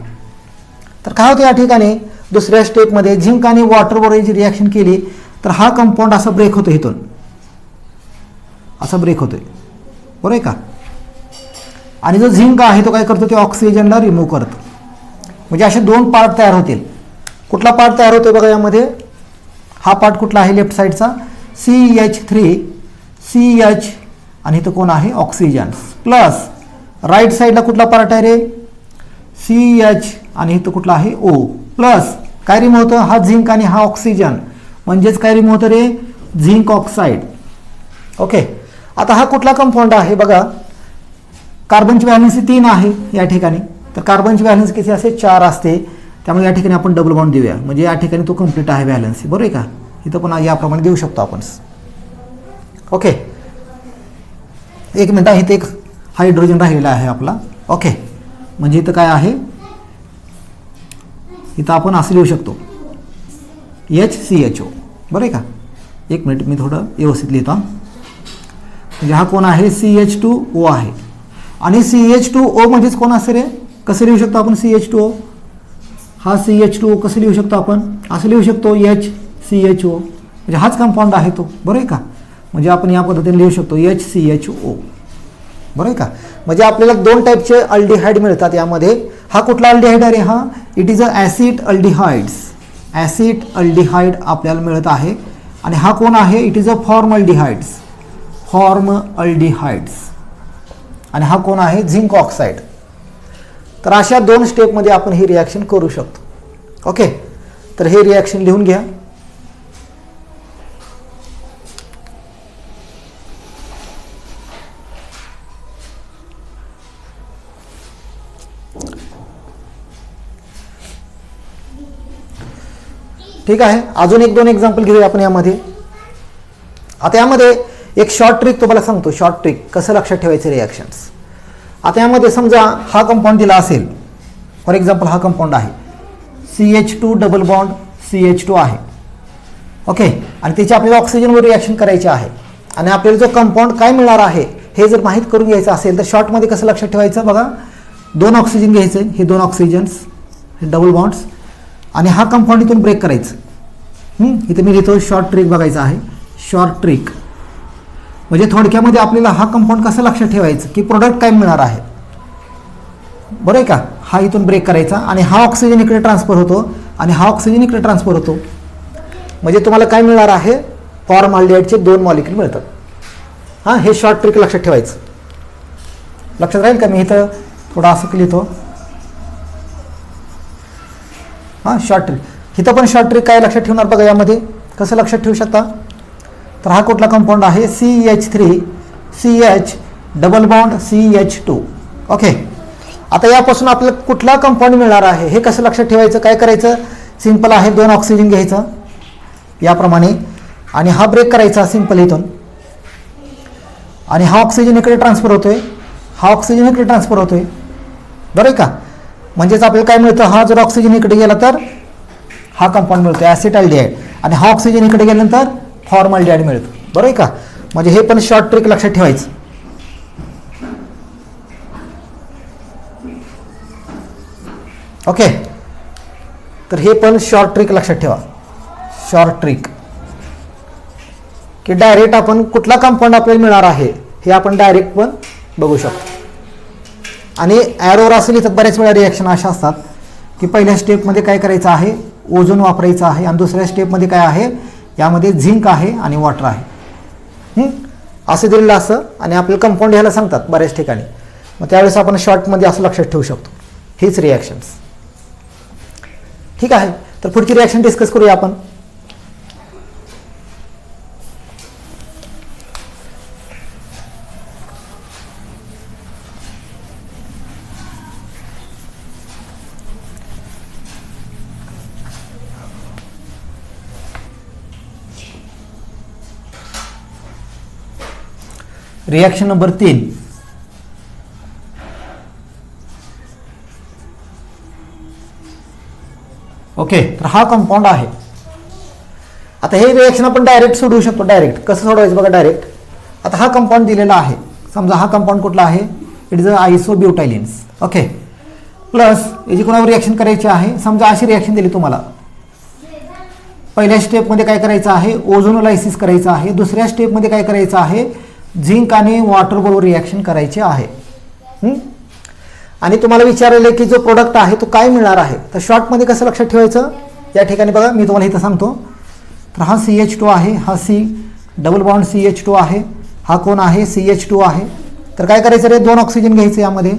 तर काय होतं या ठिकाणी, दुसऱ्या स्टेपमध्ये झिंक आणि वॉटर बरोबर जी रिॲक्शन केली तर हा कंपाऊंड असा ब्रेक होतो, इथून असा ब्रेक होतोय. बरोबर आहे का. आणि जो झिंक आहे तो काय करतो, ते ऑक्सिजनला रिमूव्ह करतो. म्हणजे असे 2 पार्ट तयार होतील. कुठला पार्ट तयार होतोय बघा यामध्ये, हा पार्ट कुठला आहे, लेफ्ट साईडचा CH3 CH आणि इथं कोण आहे, ऑक्सिजन, प्लस राईट साईडला कुठला पार्ट आहे रे, CH आणि इथं कुठला आहे, O, प्लस काय रिमूव्ह होतं, हा झिंक आणि हा ऑक्सिजन. म्हणजेच काय रिमूव्ह होतं रे, झिंक ऑक्साईड. ओके. आता हा कुठला कंपाऊंड आहे बघा, कार्बनची व्हॅलन्सी 3 आहे या ठिकाणी. तर कार्बनची व्हॅलन्सी किती असते, 4 असते. त्यामुळे या ठिकाणी आपण डबल बॉन्ड देऊया. म्हणजे या ठिकाणी तो कंप्लीट आहे व्हॅलन्सी. बरोबर आहे का. इथं पण याप्रमाणे देऊ शकतो आपण. ओके, 1 मिनिट, इथं एक हायड्रोजन राहिलेला आहे आपला. ओके, म्हणजे इथं काय आहे, इथं आपण असं लिहू शकतो HCHO. बरं आहे का. 1 मिनिट, मी थोडं व्यवस्थित लिहितो. म्हणजे हा कोण आहे CH2O आहे. आणि CH2O म्हणजेच कोण असेल रे? कसं लिहू शकतो आपण CH2O? हा CH2O कसं लिहू शकतो आपण? असं लिहू शकतो HCHO, म्हणजे हाच कंपाऊंड आहे तो, बरोबर आहे का? म्हणजे आपण या पद्धतीने लिहू शकतो HCHO, बरोबर आहे का? म्हणजे आपल्याला दोन टाईपचे अल्डिहाइड मिळतात यामध्ये. हा कुठला अल्डिहाइड आहे? हा it is a acid aldehydes. Acid aldehyde आपल्याला मिळत आहे. आणि हा कोण आहे? It is a formaldehydes. Formaldehydes. आणि हा कोण आहे? Zinc oxide. तर अशा दोन स्टेपमध्ये आपण ही रिॲक्शन करू शकतो. ओके, तर हे रिॲक्शन लिहून घ्या. ठीक आहे, अजून एक दोन एक्झाम्पल घेऊया आपण यामध्ये. आता यामध्ये एक शॉर्ट ट्रिक तुम्हाला सांगतो. शॉर्ट ट्रिक कसं लक्षात ठेवायचं रिॲक्शन्स. आता यामध्ये समजा हा कंपाऊंड दिला असेल, फॉर एक्झाम्पल हा कंपाऊंड आहे CH2 डबल बॉन्ड CH2 आहे. ओके, आणि त्याची आपल्याला ऑक्सिजनवर रिॲक्शन करायची आहे. आणि आपल्याला जो कंपाऊंड काय मिळणार आहे हे जर माहीत करून घ्यायचं असेल तर शॉर्टमध्ये कसं लक्षात ठेवायचं बघा. 2 ऑक्सिजन घ्यायचे, हे 2 ऑक्सिजन्स, हे डबल बॉन्ड्स, आणि हा कंपाऊंड इथून ब्रेक करायचं. इथे मी लिहितो शॉर्ट ट्रिक बघायचं आहे. शॉर्ट ट्रिक म्हणजे थोडक्यामध्ये आपल्याला हा कंपाऊंड कसं लक्षात ठेवायचं की प्रोडक्ट काय मिळणार आहे, बरं आहे का? हा इथून ब्रेक करायचा आणि हा ऑक्सिजन इकडे ट्रान्सफर होतो आणि हा ऑक्सिजन इकडे ट्रान्सफर होतो. म्हणजे तुम्हाला काय मिळणार आहे? फॉर्मल्डिहाइडचे 2 मॉलिक्यूल मिळतात. हां, हे शॉर्ट ट्रिक लक्षात ठेवायचं. लक्षात राहील का? मी इथं थोडं असं लिहितो. हां, शॉर्ट ट्रिक. इथं पण शॉर्ट ट्रिक काय लक्षात ठेवणार बघा. यामध्ये कसं लक्षात ठेवू शकता? तर हा कुठला कंपाऊंड आहे? CH3 CH double bond CH2. Okay, आता यापासून आपल्याला कुठला कंपाऊंड मिळणार आहे हे कसं लक्षात ठेवायचं? काय करायचं? सिंपल आहे, 2 ऑक्सिजन घ्यायचं याप्रमाणे आणि हा ब्रेक करायचा सिंपल इथून. आणि हा ऑक्सिजन इकडे ट्रान्सफर होतोय, हा ऑक्सिजन इकडे ट्रान्सफर होतोय, बरं आहे का? म्हणजेच आपल्याला काय मिळतं? हा जर ऑक्सिजन इकडे गेला तर हा कंपाऊंड मिळतो ॲसिटाल्डिहाइड, आणि हा ऑक्सिजन इकडे गेल्यानंतर फॉर्मल्डिहाइड मिळतो, बरं आहे का? म्हणजे हे पण शॉर्ट ट्रिक लक्षात ठेवायचं. ओके, तर हे पण शॉर्ट ट्रिक लक्षात ठेवा. शॉर्ट ट्रिक की डायरेक्ट आपण कुठला कंपाऊंड आपल्याला मिळणार आहे हे आपण डायरेक्ट पण बघू शकतो. आणि ॲरोवर असेल इथं बऱ्याच वेळा रिॲक्शन अशा असतात की पहिल्या स्टेपमध्ये काय करायचं आहे? ओझोन वापरायचं आहे, आणि दुसऱ्या स्टेपमध्ये काय आहे? यामध्ये झिंक आहे आणि वॉटर आहे. असं दिलेलं असं आणि आपल्याला कंपाऊंड घ्यायला सांगतात बऱ्याच ठिकाणी. मग त्यावेळेस आपण शॉर्टमध्ये असं लक्षात ठेवू शकतो. हीच रिॲक्शन्स. ठीक आहे, तर पुढची रिॲक्शन डिस्कस करूया आपण. Reaction number 3. ओके, तर हा कंपाऊंड आहे. आता हे रिॲक्शन आपण डायरेक्ट सोडवू शकतो. डायरेक्ट कसं सोडवायचं बघा. डायरेक्ट आता हा कंपाऊंड दिलेला आहे. समजा हा कंपाऊंड कुठला आहे? It is a isobutylenes. Okay, plus याची कोणावर रिॲक्शन करायची आहे? समजा अशी रिॲक्शन दिली तुम्हाला. पहिल्या स्टेपमध्ये काय करायचं आहे? ओझोनोलायसिस करायचं आहे. दुसऱ्या स्टेपमध्ये काय करायचं आहे? झिंक आणि वॉटर बरोबर रिॲक्शन करायचे आहे. आणि तुम्हाला विचारले की जो प्रोडक्ट आहे तो काय मिळणार आहे, तर शॉर्टमध्ये कसं लक्षात ठेवायचं? या ठिकाणी बघा, मी तुम्हाला इथं सांगतो. तर हा CH2 आहे, हा C डबल बॉन्ड CH2 आहे, हा कोण आहे? CH2 आहे. तर काय करायचं रे? 2 ऑक्सिजन घ्यायचं यामध्ये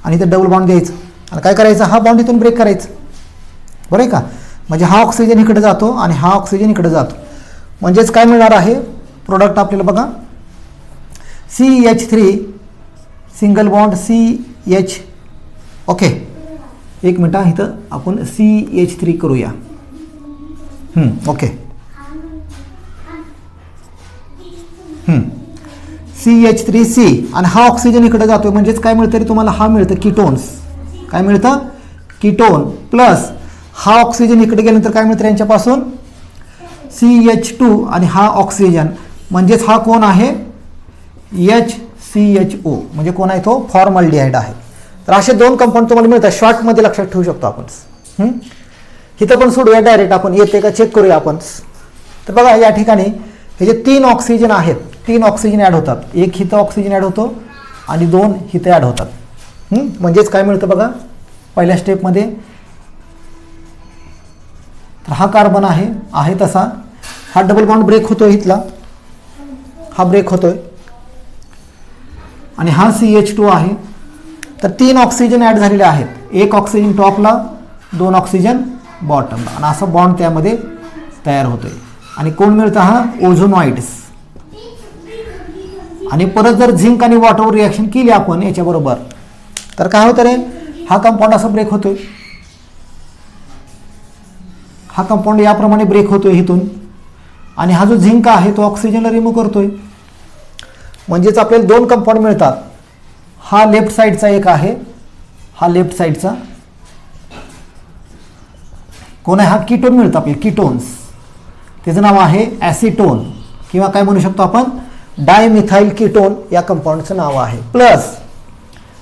आणि इथं डबल बॉन्ड घ्यायचं आणि काय करायचं? हा बॉन्ड इथून ब्रेक करायचं, बरं आहे का? म्हणजे हा ऑक्सिजन इकडे जातो आणि हा ऑक्सिजन इकडे जातो. म्हणजेच काय मिळणार आहे? प्रोडक्ट आपल्याला बघा CH3 single bond CH. Okay, एक मिनटं इथं आपण CH3 करूया. ओके, CH3C आणि हा ऑक्सिजन इकडे जातोय. म्हणजेच काय मिळतं रे तुम्हाला? हा मिळतं कीटोन्स. काय मिळतं? कीटोन. प्लस हा ऑक्सिजन इकडे गेल्यानंतर काय मिळतं यांच्यापासून? CH2 आणि हा ऑक्सिजन. म्हणजेच हा कोण आहे? HCHO म्हणजे कोण आहे तो फॉर्मल्डिहाइड आहे. तर असे दोन कंपाऊंड तुम्हाला मिळतात, शॉर्टमध्ये लक्षात ठेवू शकतो आपण. इथं पण सोडूया डायरेक्ट, आपण येते का चेक करूया आपण. तर बघा या ठिकाणी हे जे 3 ऑक्सिजन आहेत, 3 ऑक्सिजन ॲड होतात. एक इथं ऑक्सिजन ॲड होतो आणि 2 इथं ॲड होतात. म्हणजेच काय मिळतं बघा पहिल्या स्टेपमध्ये. तर हा कार्बन आहे तसा, हा डबल बॉन्ड ब्रेक होतोय इथला, हा ब्रेक होतोय आणि हा CH2 आहे. तर 3 ऑक्सिजन ॲड झालेले आहेत, एक ऑक्सिजन टॉपला, 2 ऑक्सिजन बॉटमला, आणि असा बॉन्ड त्यामध्ये तयार होतोय. आणि कोण मिळतं हा ओझोनॉइड्स. आणि परत जर झिंक आणि वॉटरवर रिॲक्शन केली आपण याच्याबरोबर तर काय होतं रे, हा कंपाऊंड असा ब्रेक होतोय, हा कंपाऊंड याप्रमाणे ब्रेक होतोय इथून, आणि हा जो झिंक आहे तो ऑक्सिजनला रिमूव्ह करतोय. म्हणजेच आपल्याला 2 कंपाऊंड मिळतात. हा लेफ्ट साईडचा एक आहे, हा लेफ्ट साईडचा कोण आहे, हा कीटोन मिळतं आपल्याला, कीटोन्स. त्याचं नाव आहे ॲसिटोन किंवा काय म्हणू शकतो आपण डायमिथाइल कीटोन या कंपाऊंडचं नाव आहे. प्लस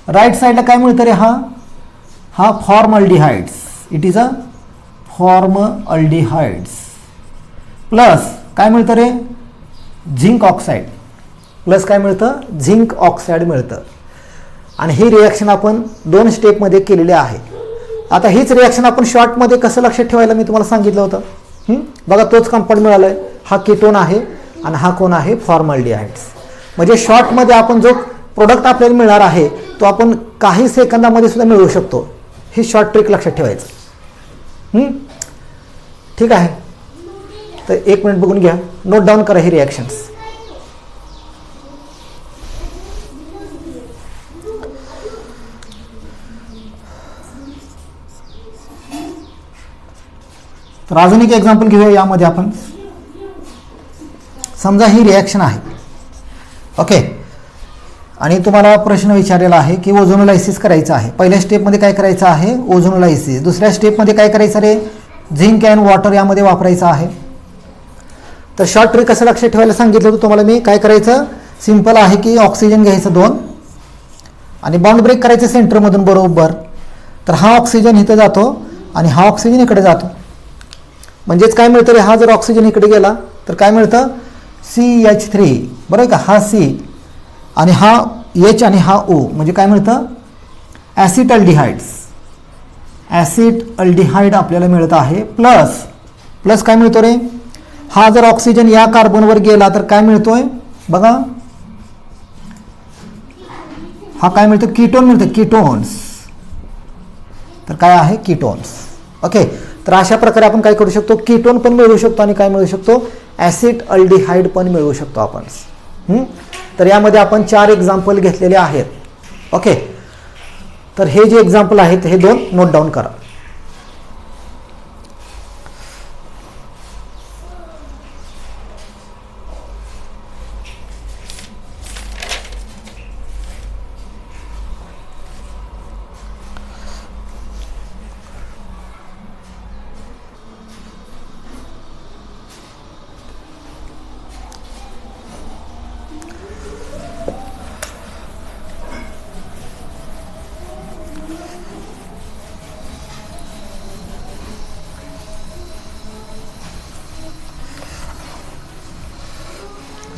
राईट साईडला काय मिळतं रे, हा formaldehydes. It is a formaldehydes. Plus काय मिळतं रे, झिंक ऑक्साईड. प्लस काय मिळतं, झिंक ऑक्साईड मिळतं. आणि ही रिॲक्शन आपण 2 स्टेपमध्ये केलेली आहे. आता हीच रिॲक्शन आपण शॉर्टमध्ये कसं लक्षात ठेवायला मी तुम्हाला सांगितलं होतं. बघा तोच कंपाऊंड मिळाला आहे, हा कीटोन आहे आणि हा कोण आहे फॉर्मल्डिहाइड्स. म्हणजे शॉर्टमध्ये आपण जो प्रोडक्ट आपल्याला मिळणार आहे तो आपण काही सेकंदामध्ये सुद्धा मिळवू शकतो. ही शॉर्ट ट्रिक लक्षात ठेवायचं. ठीक आहे. तर 1 मिनिट बघून घ्या, नोट डाऊन करा ही रिॲक्शन्स. तर अजून एक एक्झाम्पल घेऊया यामध्ये आपण. समजा ही रिॲक्शन आहे, ओके, आणि तुम्हाला प्रश्न विचारलेला आहे की ओझोनोलायसिस करायचं आहे. पहिल्या स्टेपमध्ये काय करायचं आहे, ओझोनोलायसिस. दुसऱ्या स्टेपमध्ये काय करायचं रे, झिंक अँड वॉटर यामध्ये वापरायचं आहे. तर शॉर्ट ट्रिक कसं लक्षात ठेवायला सांगितलं होतं तुम्हाला मी. काय करायचं, सिंपल आहे की ऑक्सिजन घ्यायचं 2 आणि बॉन्ड ब्रेक करायचं सेंटरमधून बरोबर. तर हा ऑक्सिजन इथं जातो आणि हा ऑक्सिजन इकडे जातो. म्हणजेच काय मिळतं रे, हा जर ऑक्सिजन इकडे गेला तर काय मिळतं CH3, बरोबर का, हा C आणि हा H आणि हा O, म्हणजे काय मिळतं ॲसिटल्डिहाइड्स. ॲसिटल्डिहाइड आपल्याला मिळत आहे. प्लस काय मिळतो रे, हा जर ऑक्सिजन या कार्बनवर गेला तर काय मिळतोय बघा, हा काय मिळतं, कीटोन मिळतं, कीटोन्स. तर काय आहे कीटोन्स. ओके. तर अशा प्रकारे आपण काय करू शकतो, कीटोन पण मिळवू शकतो आणि काय मिळवू शकतो, ॲसिटल्डिहाइड पण मिळवू शकतो आपण. तर यामध्ये आपण 4 एक्झाम्पल घेतलेले आहेत. ओके. तर हे जे एक्झाम्पल आहेत हे 2 नोट डाऊन करा.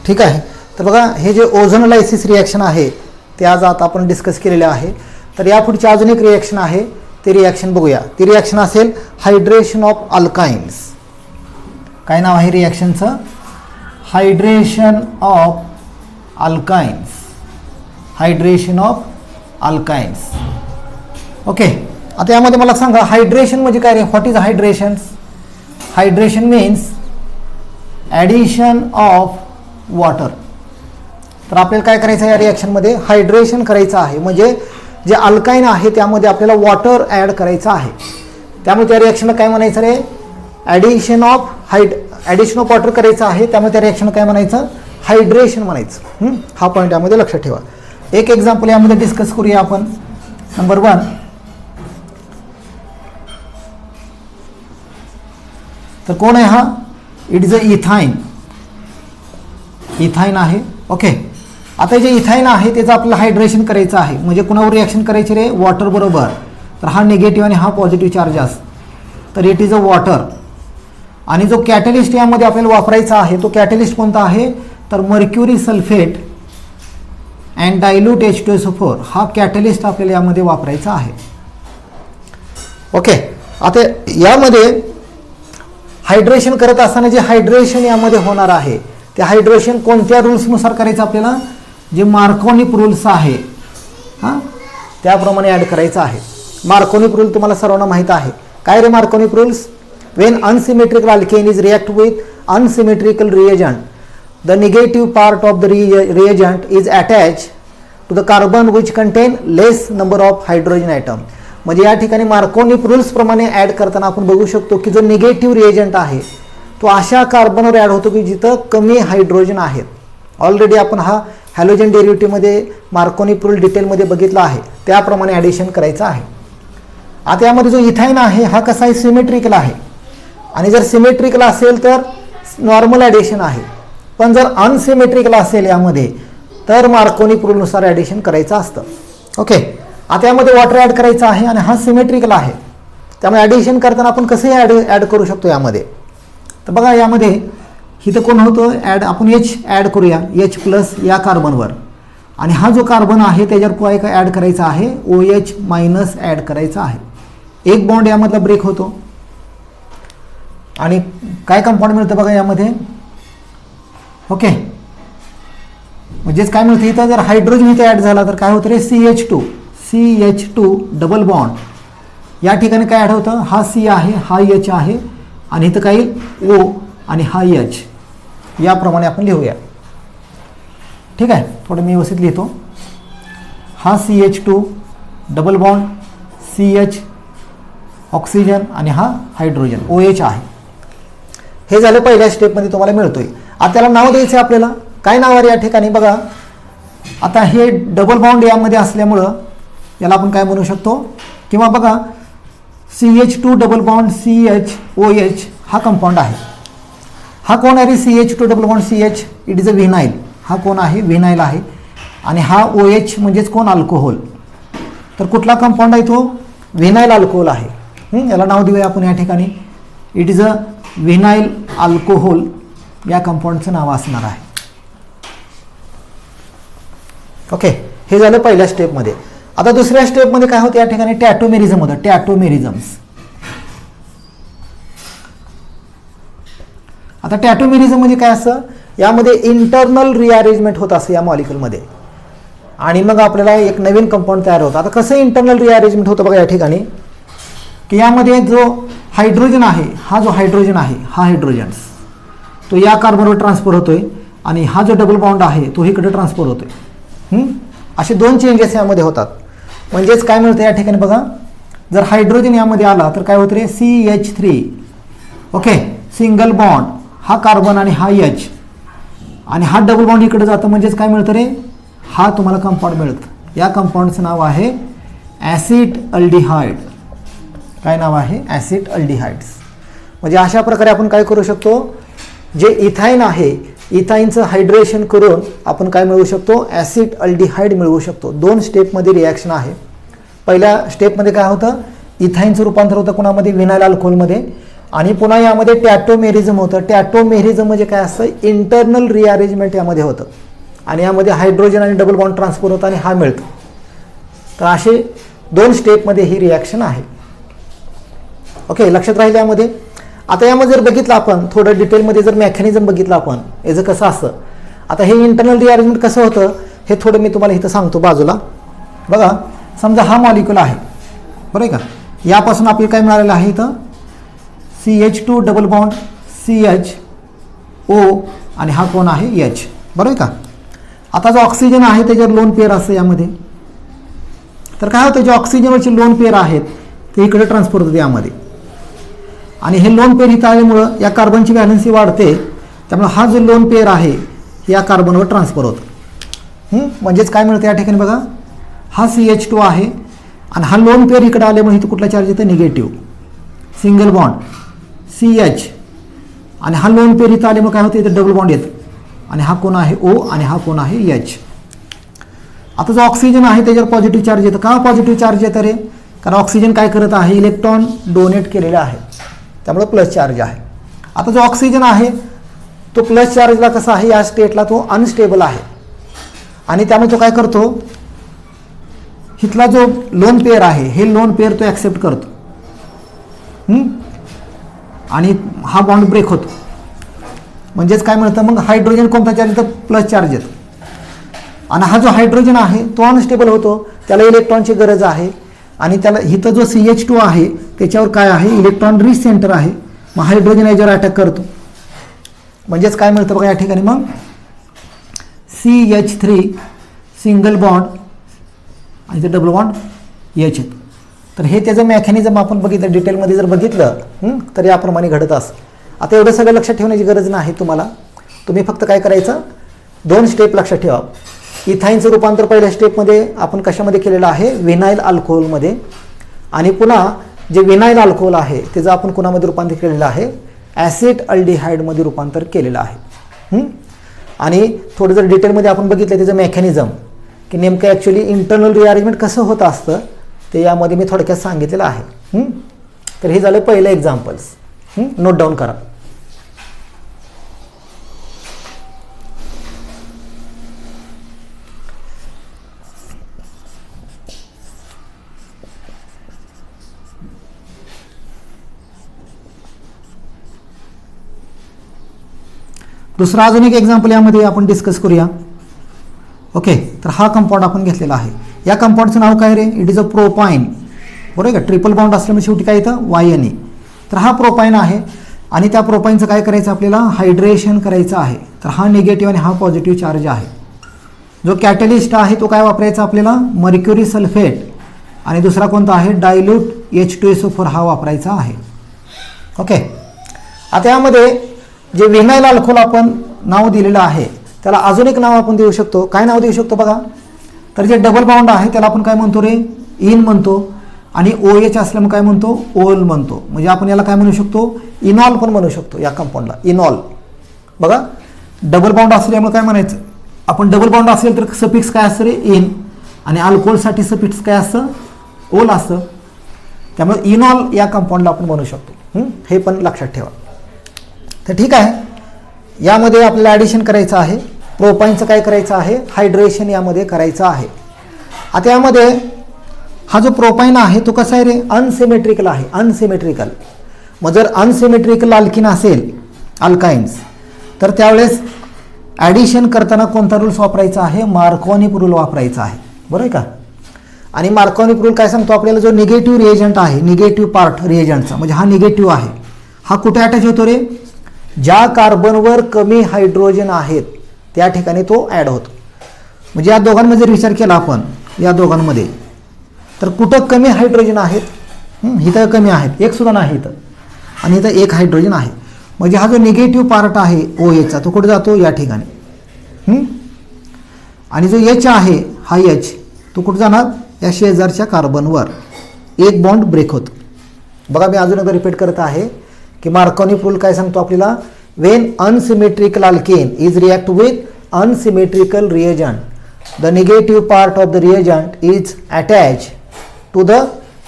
ठीक आहे. तर बघा हे जे ओझोनोलायसिस रिॲक्शन आहे ते आज आता आपण डिस्कस केलेले आहे. तर यापुढची अजून एक रिॲक्शन आहे, ती रिॲक्शन बघूया. ती रिॲक्शन असेल हायड्रेशन ऑफ अल्काइन्स. काय नाव आहे रिॲक्शनचं, hydration of alkynes. Hydration of alkynes. Okay. आता यामध्ये मला सांगा हायड्रेशन म्हणजे काय रे, what is hydration. Hydration means addition of water. तर आपल्याला काय करायचं आहे या रिॲक्शनमध्ये, हायड्रेशन करायचं आहे. म्हणजे जे अल्काईन आहे त्यामध्ये आपल्याला वॉटर ॲड करायचं आहे. त्यामुळे त्या रिॲक्शनला काय म्हणायचं रे, ॲडिशन ऑफ वॉटर करायचं आहे. त्यामुळे त्या रिॲक्शनला काय म्हणायचं, हायड्रेशन म्हणायचं. हा पॉईंट यामध्ये लक्षात ठेवा. एक एक्झाम्पल यामध्ये डिस्कस करूया आपण. नंबर 1, तर कोण आहे हा, इट इज अ इथाईन. इथाईन आहे. ओके. आता जे इथाईन आहे त्याचं आपल्याला हायड्रेशन करायचं आहे, म्हणजे कुणावर रिॲक्शन करायची रे, वॉटर बरोबर. तर हा निगेटिव्ह आणि हा पॉझिटिव्ह चार्जेस, तर इट इज अ वॉटर. आणि जो कॅटलिस्ट यामध्ये आपल्याला वापरायचा आहे तो कॅटलिस्ट कोणता आहे, तर mercury sulphate and dilute H2SO4 हा कॅटलिस्ट आपल्याला यामध्ये वापरायचा आहे. ओके. आता यामध्ये हायड्रेशन करत असताना जे हायड्रेशन यामध्ये होणार आहे ते हायड्रेशन कोणत्या रूल्सनुसार करायचं आपल्याला, जे मार्कोनिक रूल्स आहे हां त्याप्रमाणे ॲड करायचं आहे. मार्कोनिक रूल तुम्हाला सर्वांना माहीत आहे. काय रे Markovnikov rules, when unsymmetrical alkene is react with unsymmetrical reagent, the negative part of the reagent is attached to the carbon which contain less number of hydrogen atom. म्हणजे या ठिकाणी मार्कोनिक रूल्स प्रमाणे ॲड करताना आपण बघू शकतो की जो निगेटिव्ह रिएजंट आहे तो अशा कार्बनवर ॲड होतो की जिथं कमी हायड्रोजन आहेत. ऑलरेडी आपण हा हॅलोजन डेरिव्हेटिव्हमध्ये मार्कोनिक रूल डिटेलमध्ये बघितला आहे, त्याप्रमाणे ॲडिशन करायचं आहे. आता यामध्ये जो इथाईन आहे हा कसा आहे, सिमेट्रिकल आहे. आणि जर सिमेट्रिकल असेल तर नॉर्मल ॲडिशन आहे, पण जर अनसिमेट्रिकल असेल यामध्ये तर मार्कोनिक रूलनुसार ॲडिशन करायचं असतं. ओके. आता यामध्ये वॉटर ॲड करायचं आहे आणि हा सिमेट्रिकल आहे, त्यामुळे ॲडिशन करताना आपण कसंही ॲड करू शकतो यामध्ये. तर बघा यामध्ये इथं कोण होतं ॲड, आपण H ॲड करूया, H+ या कार्बनवर, आणि हा जो कार्बन आहे त्याच्यावर काय ॲड करायचा आहे, OH- ॲड करायचा आहे. एक बॉन्ड यामधला ब्रेक होतो आणि काय कंपाऊंड मिळतं बघा यामध्ये. ओके. म्हणजेच काय मिळतं इथं जर हायड्रोजन इथे ॲड झाला तर काय होतं रे, CH2 डबल बॉन्ड. या ठिकाणी काय ॲड होतं, हा C आहे, हा H आहे, आणि इथं काही O आणि हा H. याप्रमाणे आपण लिहूया. ठीक आहे, थोडं मी व्यवस्थित लिहितो. हा CH2 double bond, CH oxygen आणि हा हायड्रोजन OH आहे. हे झालं पहिल्या स्टेपमध्ये तुम्हाला मिळतोय. आता त्याला नाव द्यायचं आहे आपल्याला. काय नाव आहे या ठिकाणी बघा, आता हे डबल बॉन्ड यामध्ये असल्यामुळं याला आपण काय म्हणू शकतो, किंवा बघा CH2 डबल बॉन्ड CHOH हा कंपाऊंड आहे. हा कोण आहे रे, CH2 double bond CH, it is a vinyl. हा कोण आहे, व्हिनाइल आहे. आणि हा OH म्हणजेच कोण, अल्कोहोल. तर कुठला कंपाऊंड आहे तो, व्हिनाइल अल्कोहोल आहे. याला नाव देऊया आपण या ठिकाणी, it is a vinyl alcohol या कंपाऊंडचं नाव असणार आहे. ओके. हे झालं पहिल्या स्टेपमध्ये. आता दुसऱ्या स्टेपमध्ये काय होतं या ठिकाणी, टॅटोमेरिझम होतं, टॅटोमेरिझम्स. आता टॅटोमेरिझम म्हणजे काय असं, यामध्ये इंटरनल रिअरेंजमेंट होत असं या मॉलिक्युलमध्ये, आणि मग आपल्याला एक नवीन कंपाऊंड तयार होतं. आता कसं इंटरनल रिअरेंजमेंट होतं बघा या ठिकाणी, की यामध्ये जो हायड्रोजन आहे, हा जो हायड्रोजन आहे, हा हायड्रोजन्स तो या कार्बनवर ट्रान्सफर होतोय, आणि हा जो डबल बॉन्ड आहे तो इकडे ट्रान्सफर होतोय. असे दोन चेंजेस यामध्ये होतात. म्हणजेच काय मिळतं या ठिकाणी बघा, जर हायड्रोजन यामध्ये आला तर काय होतं रे, CH3. ओके. सिंगल बॉन्ड, हा कार्बन आणि हा H, आणि हा डबल बॉन्ड इकडे जातं. म्हणजेच काय मिळतं रे, हा तुम्हाला कंपाऊंड मिळतं. या कंपाऊंडचं नाव आहे ॲसिड अल्डिहाइड. काय नाव आहे, ॲसिड अल्डिहाइड्स. म्हणजे अशा प्रकारे आपण काय करू शकतो, जे इथाईन आहे इथाईनचं हायड्रेशन करून आपण काय मिळवू शकतो, ॲसिड अल्डिहाइड मिळवू शकतो. दोन स्टेपमध्ये रिॲक्शन आहे. पहिल्या स्टेपमध्ये काय होतं, इथाईनचं रूपांतर होतं कोणामध्ये, व्हिनाइल अल्कोहोलमध्ये, आणि पुन्हा यामध्ये टॅटोमेरिझम होतं. टॅटोमेरिझम म्हणजे काय असतं, इंटरनल रिअरेंजमेंट यामध्ये होतं, आणि यामध्ये हायड्रोजन आणि डबल बॉन्ड ट्रान्सफर होतं आणि हा मिळतो. तर असे दोन स्टेपमध्ये ही रिॲक्शन आहे. ओके, लक्षात राहील यामध्ये. आता यामध्ये जर बघितलं आपण थोडं डिटेलमध्ये, जर मेकॅनिझम बघितलं आपण याचं कसं असतं. आता हे इंटरनल रिअरेंजमेंट कसं होतं हे थोडं मी तुम्हाला इथं सांगतो बाजूला. बघा, समजा हा मॉलिक्युल आहे, बरं आहे का, यापासून आपल्याला काय मिळालेलं आहे इथं, CH2 डबल बॉन्ड CHO, आणि हा कोण आहे H, बरं आहे का. आता जो ऑक्सिजन आहे त्याच्यावर लोन पेअर असतं यामध्ये. तर काय होतं, जे ऑक्सिजनवरचे लोन पेअर आहेत ते इकडे ट्रान्सफर होते यामध्ये, आणि हे लोन पेअर इथं आल्यामुळं या कार्बनची व्हॅलन्सी वाढते. त्यामुळे हा जो लोन पेअर आहे या कार्बनवर ट्रान्सफर होतो. म्हणजेच काय मिळतं या ठिकाणी बघा, हा CH2 आहे, आणि हा लोन पेअर इकडे आल्यामुळे इथं कुठला चार्ज येतं, निगेटिव्ह. सिंगल बॉन्ड CH, आणि हा लोन पेअर इथं आल्यामुळे काय होतं, इथं डबल बॉन्ड येतं, आणि हा कोण आहे O, आणि हा कोण आहे H. आता जो ऑक्सिजन आहे त्याच्यावर पॉझिटिव्ह चार्ज येतं. का पॉझिटिव्ह चार्ज येतं रे? कारण ऑक्सिजन काय करत आहे, इलेक्ट्रॉन डोनेट केलेला आहे, त्यामुळे प्लस चार्ज आहे. आता जो ऑक्सिजन आहे तो प्लस चार्जला कसा आहे, या स्टेटला तो अनस्टेबल आहे आणि त्यामुळे तो काय करतो, इथला जो लोन पेअर आहे हे लोन पेअर तो ॲक्सेप्ट करतो आणि हा बॉन्ड ब्रेक होतो. म्हणजेच काय म्हणतं मग, हायड्रोजन कोणता चार्ज येतं, प्लस चार्ज येतो. आणि हा जो हायड्रोजन आहे तो अनस्टेबल होतो, त्याला इलेक्ट्रॉनची गरज आहे आणि त्याला इथं जो CH2 आहे त्याच्यावर काय आहे, इलेक्ट्रॉन रिच सेंटर आहे, मग हायड्रोजन याच्यावर अटॅक करतो. म्हणजेच काय मिळतं बघा या ठिकाणी, मग CH3 सिंगल बॉन्ड आणि ते डबल बॉन्ड H येतं. तर हे त्याचं मेकॅनिझम आपण बघितलं, डिटेलमध्ये जर बघितलं तर याप्रमाणे घडत असतं. आता एवढं सगळं लक्षात ठेवण्याची गरज नाही तुम्हाला, तुम्ही फक्त काय करायचं, 2 स्टेप लक्षात ठेवा. इथाईनचं रूपांतर पहिल्या स्टेपमध्ये आपण कशामध्ये केलेलं आहे, विनाइल अल्कोहोलमध्ये, आणि पुन्हा जे विनाइल अल्कोहोल आहे त्याचं आपण कुणामध्ये रूपांतर केलेलं आहे, ॲसिड अल्डिहाइडमध्ये रूपांतर केलेलं आहे. आणि थोडं जर डिटेलमध्ये आपण बघितलं त्याचं मेकॅनिझम की नेमकं ॲक्च्युली इंटरनल रिअरेंजमेंट कसं होतं असतं ते यामध्ये मी थोडक्यात सांगितलेलं आहे. तर हे झालं पहिलं एक्झाम्पल्स, नोट डाऊन करा. दुसरा अजून एक एक्झाम्पल यामध्ये आपण डिस्कस करूया. ओके, तर हा कंपाऊंड आपण घेतलेला आहे. या कंपाऊंडचं नाव काय रे, इट इज अ प्रोपाईन. बरोबर का, ट्रिपल बॉन्ड असल्यामुळे शेवटी काय येतं, YNE. तर हा प्रोपाईन आहे आणि त्या प्रोपाईनचं काय करायचं आपल्याला, हायड्रेशन करायचं आहे. तर हा निगेटिव्ह आणि हा पॉझिटिव्ह चार्ज आहे. जो कॅटलिस्ट आहे तो काय वापरायचा आपल्याला, मर्क्युरी सल्फेट, आणि दुसरा कोणता आहे, डायल्यूट H2SO4 हा वापरायचा आहे. ओके, आता यामध्ये जे विनाइल अल्कोहोल आपण नाव दिलेलं आहे त्याला अजून एक नाव आपण देऊ शकतो. काय नाव देऊ शकतो बघा, तर जे डबल बॉन्ड आहे त्याला आपण काय म्हणतो रे, इन म्हणतो, आणि OH असल्यामुळे काय म्हणतो, ओल म्हणतो. म्हणजे आपण याला काय म्हणू शकतो, इनॉल पण म्हणू शकतो. या कंपाऊंडला इनॉल. बघा, डबल बॉन्ड असल्यामुळे काय म्हणायचं आपण, डबल बॉन्ड असेल तर सफिक्स काय असतं रे, इन, आणि अल्कोहोलसाठी सफिक्स काय असतं, ओल असतं. त्यामुळे इनॉल या कंपाऊंडला आपण म्हणू शकतो. हे पण लक्षात ठेवा. तर ठीक आहे, यामध्ये आपल्याला ॲडिशन करायचं आहे. प्रोपाईनचं काय करायचं आहे, हायड्रेशन यामध्ये करायचं आहे. आता यामध्ये हा जो प्रोपाईन आहे तो कसा आहे रे, अनसिमेट्रिकल आहे. अनसिमेट्रिकल, मग जर अनसिमेट्रिकल अल्किन असेल, अल्काइन्स, तर त्यावेळेस ॲडिशन करताना कोणता रूल्स वापरायचा आहे, मार्कोनिक रूल वापरायचा आहे. बरोबर आहे का. आणि मार्कोनिक रूल काय सांगतो आपल्याला, जो निगेटिव्ह रिएजंट आहे, निगेटिव्ह पार्ट रिएजंटचा, म्हणजे हा निगेटिव्ह आहे, हा कुठे अटॅच होतो रे, ज्या कार्बनवर कमी हायड्रोजन आहेत त्या ठिकाणी तो ॲड होतो. म्हणजे या दोघांमध्ये जर विचार केला आपण, या दोघांमध्ये तर कुठं कमी हायड्रोजन आहेत, इथं कमी आहेत, एक सुद्धा नाही इथं, आणि इथं एक हायड्रोजन आहे. म्हणजे हा जो निगेटिव्ह पार्ट आहे OHचा तो कुठे जातो, या ठिकाणी. आणि जो H आहे, हा H तो कुठं जाणार, या शेजारच्या कार्बनवर एक बॉन्ड ब्रेक होतो. बघा, मी अजून एकदा रिपीट करत आहे की मार्कोनिक रूल काय सांगतो आपल्याला, when unsymmetrical alkene is react with unsymmetrical reagent, the negative part of the reagent is attach to the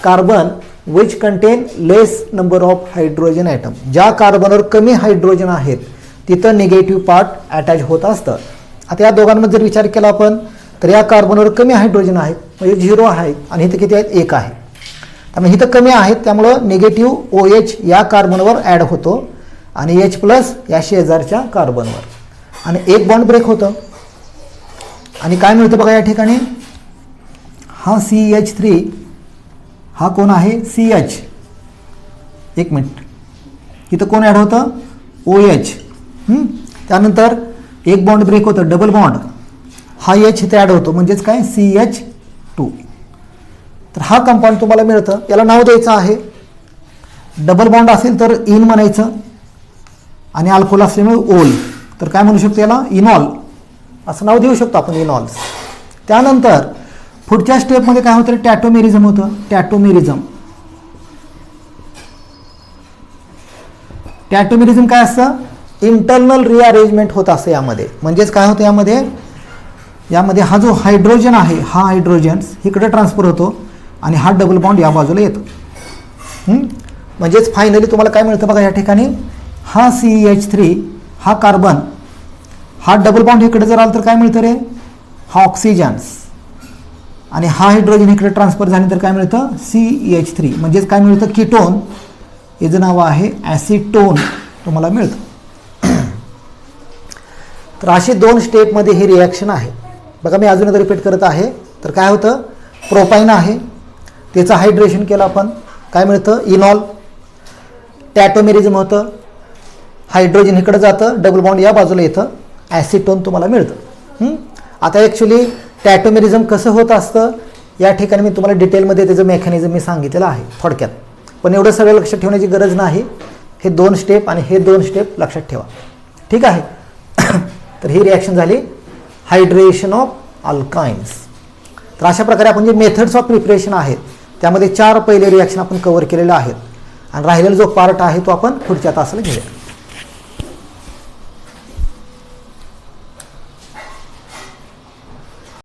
carbon which contain less number of hydrogen atom. ज्या कार्बनवर कमी हायड्रोजन आहेत तिथं निगेटिव्ह पार्ट अटॅच होत असतं. आता या दोघांमध्ये जर विचार केला आपण तर या कार्बनवर कमी हायड्रोजन आहेत, म्हणजे 0 आहे, आणि इथं किती आहेत, 1 आहे. त्यामुळे इथं कमी आहेत, त्यामुळं निगेटिव्ह OH या कार्बनवर ॲड होतो आणि H+ या शेजारच्या कार्बनवर, आणि एक बॉन्ड ब्रेक होतं. आणि काय मिळतं बघा या ठिकाणी, हा CH3, हा कोण आहे, CH. एक मिनिट, इथं कोण ॲड होतं, OH. त्यानंतर एक बॉन्ड ब्रेक होतं, डबल बॉन्ड, हा H इथे ॲड होतो, म्हणजेच काय, CH2. तर हा कंपाऊंड तुम्हाला मिळतं. याला नाव द्यायचं आहे, डबल बॉन्ड असेल तर इन म्हणायचं, आणि अल्कोहोल असल्यामुळे ओल, तर काय म्हणू शकतो याला, इनॉल असं नाव देऊ शकतो आपण, इनॉल्स. त्यानंतर पुढच्या स्टेपमध्ये काय होतं, टॅटोमेरिझम होतं. टॅटोमेरिझम काय असतं, इंटरनल रिअरेंजमेंट होत असतं यामध्ये. म्हणजेच काय होतं यामध्ये, यामध्ये हा जो हायड्रोजन आहे हा हायड्रोजन इकडे ट्रान्सफर होतो आणि हा डबल बॉन्ड या बाजूला येतो. म्हणजेच फायनली तुम्हाला काय मिळतं बघा या ठिकाणी, हा CH3 हा कार्बन हा डबल बॉन्ड इकडे जर आला तर काय मिळतं रे, हा ऑक्सिजन्स, आणि हा हायड्रोजन इकडे ट्रान्सफर झाले तर काय मिळतं CH3. म्हणजेच काय मिळतं कीटोन, याचं नाव आहे ॲसिटोन तुम्हाला मिळतं. तर असे 2 स्टेपमध्ये ही रिॲक्शन आहे. बघा मी अजून रिपीट करत आहे. तर काय होतं, प्रोपाईन आहे त्याचं हायड्रेशन केलं आपण, काय मिळतं इनॉल, टॅटोमेरिझम होतं, हायड्रोजन इकडे जातं, डबल बॉन्ड या बाजूला येतं, ॲसिटोन तुम्हाला मिळतं. आता ॲक्च्युली टॅटोमेरिझम कसं होत असतं या ठिकाणी मी तुम्हाला डिटेलमध्ये त्याचं मेकॅनिझम मी सांगितलेलं आहे थोडक्यात, पण एवढं सगळं लक्षात ठेवण्याची गरज नाही. हे 2 स्टेप आणि हे 2 स्टेप लक्षात ठेवा, ठीक आहे. तर ही रिॲक्शन झाली हायड्रेशन ऑफ अल्काइन्स. तर अशा प्रकारे आपण जे मेथड्स ऑफ प्रिपरेशन आहेत त्यामध्ये 4 पहिले रिॲक्शन आपण कव्हर केलेले आहेत आणि राहिलेला जो पार्ट आहे तो आपण पुढच्या तासाला घेऊया.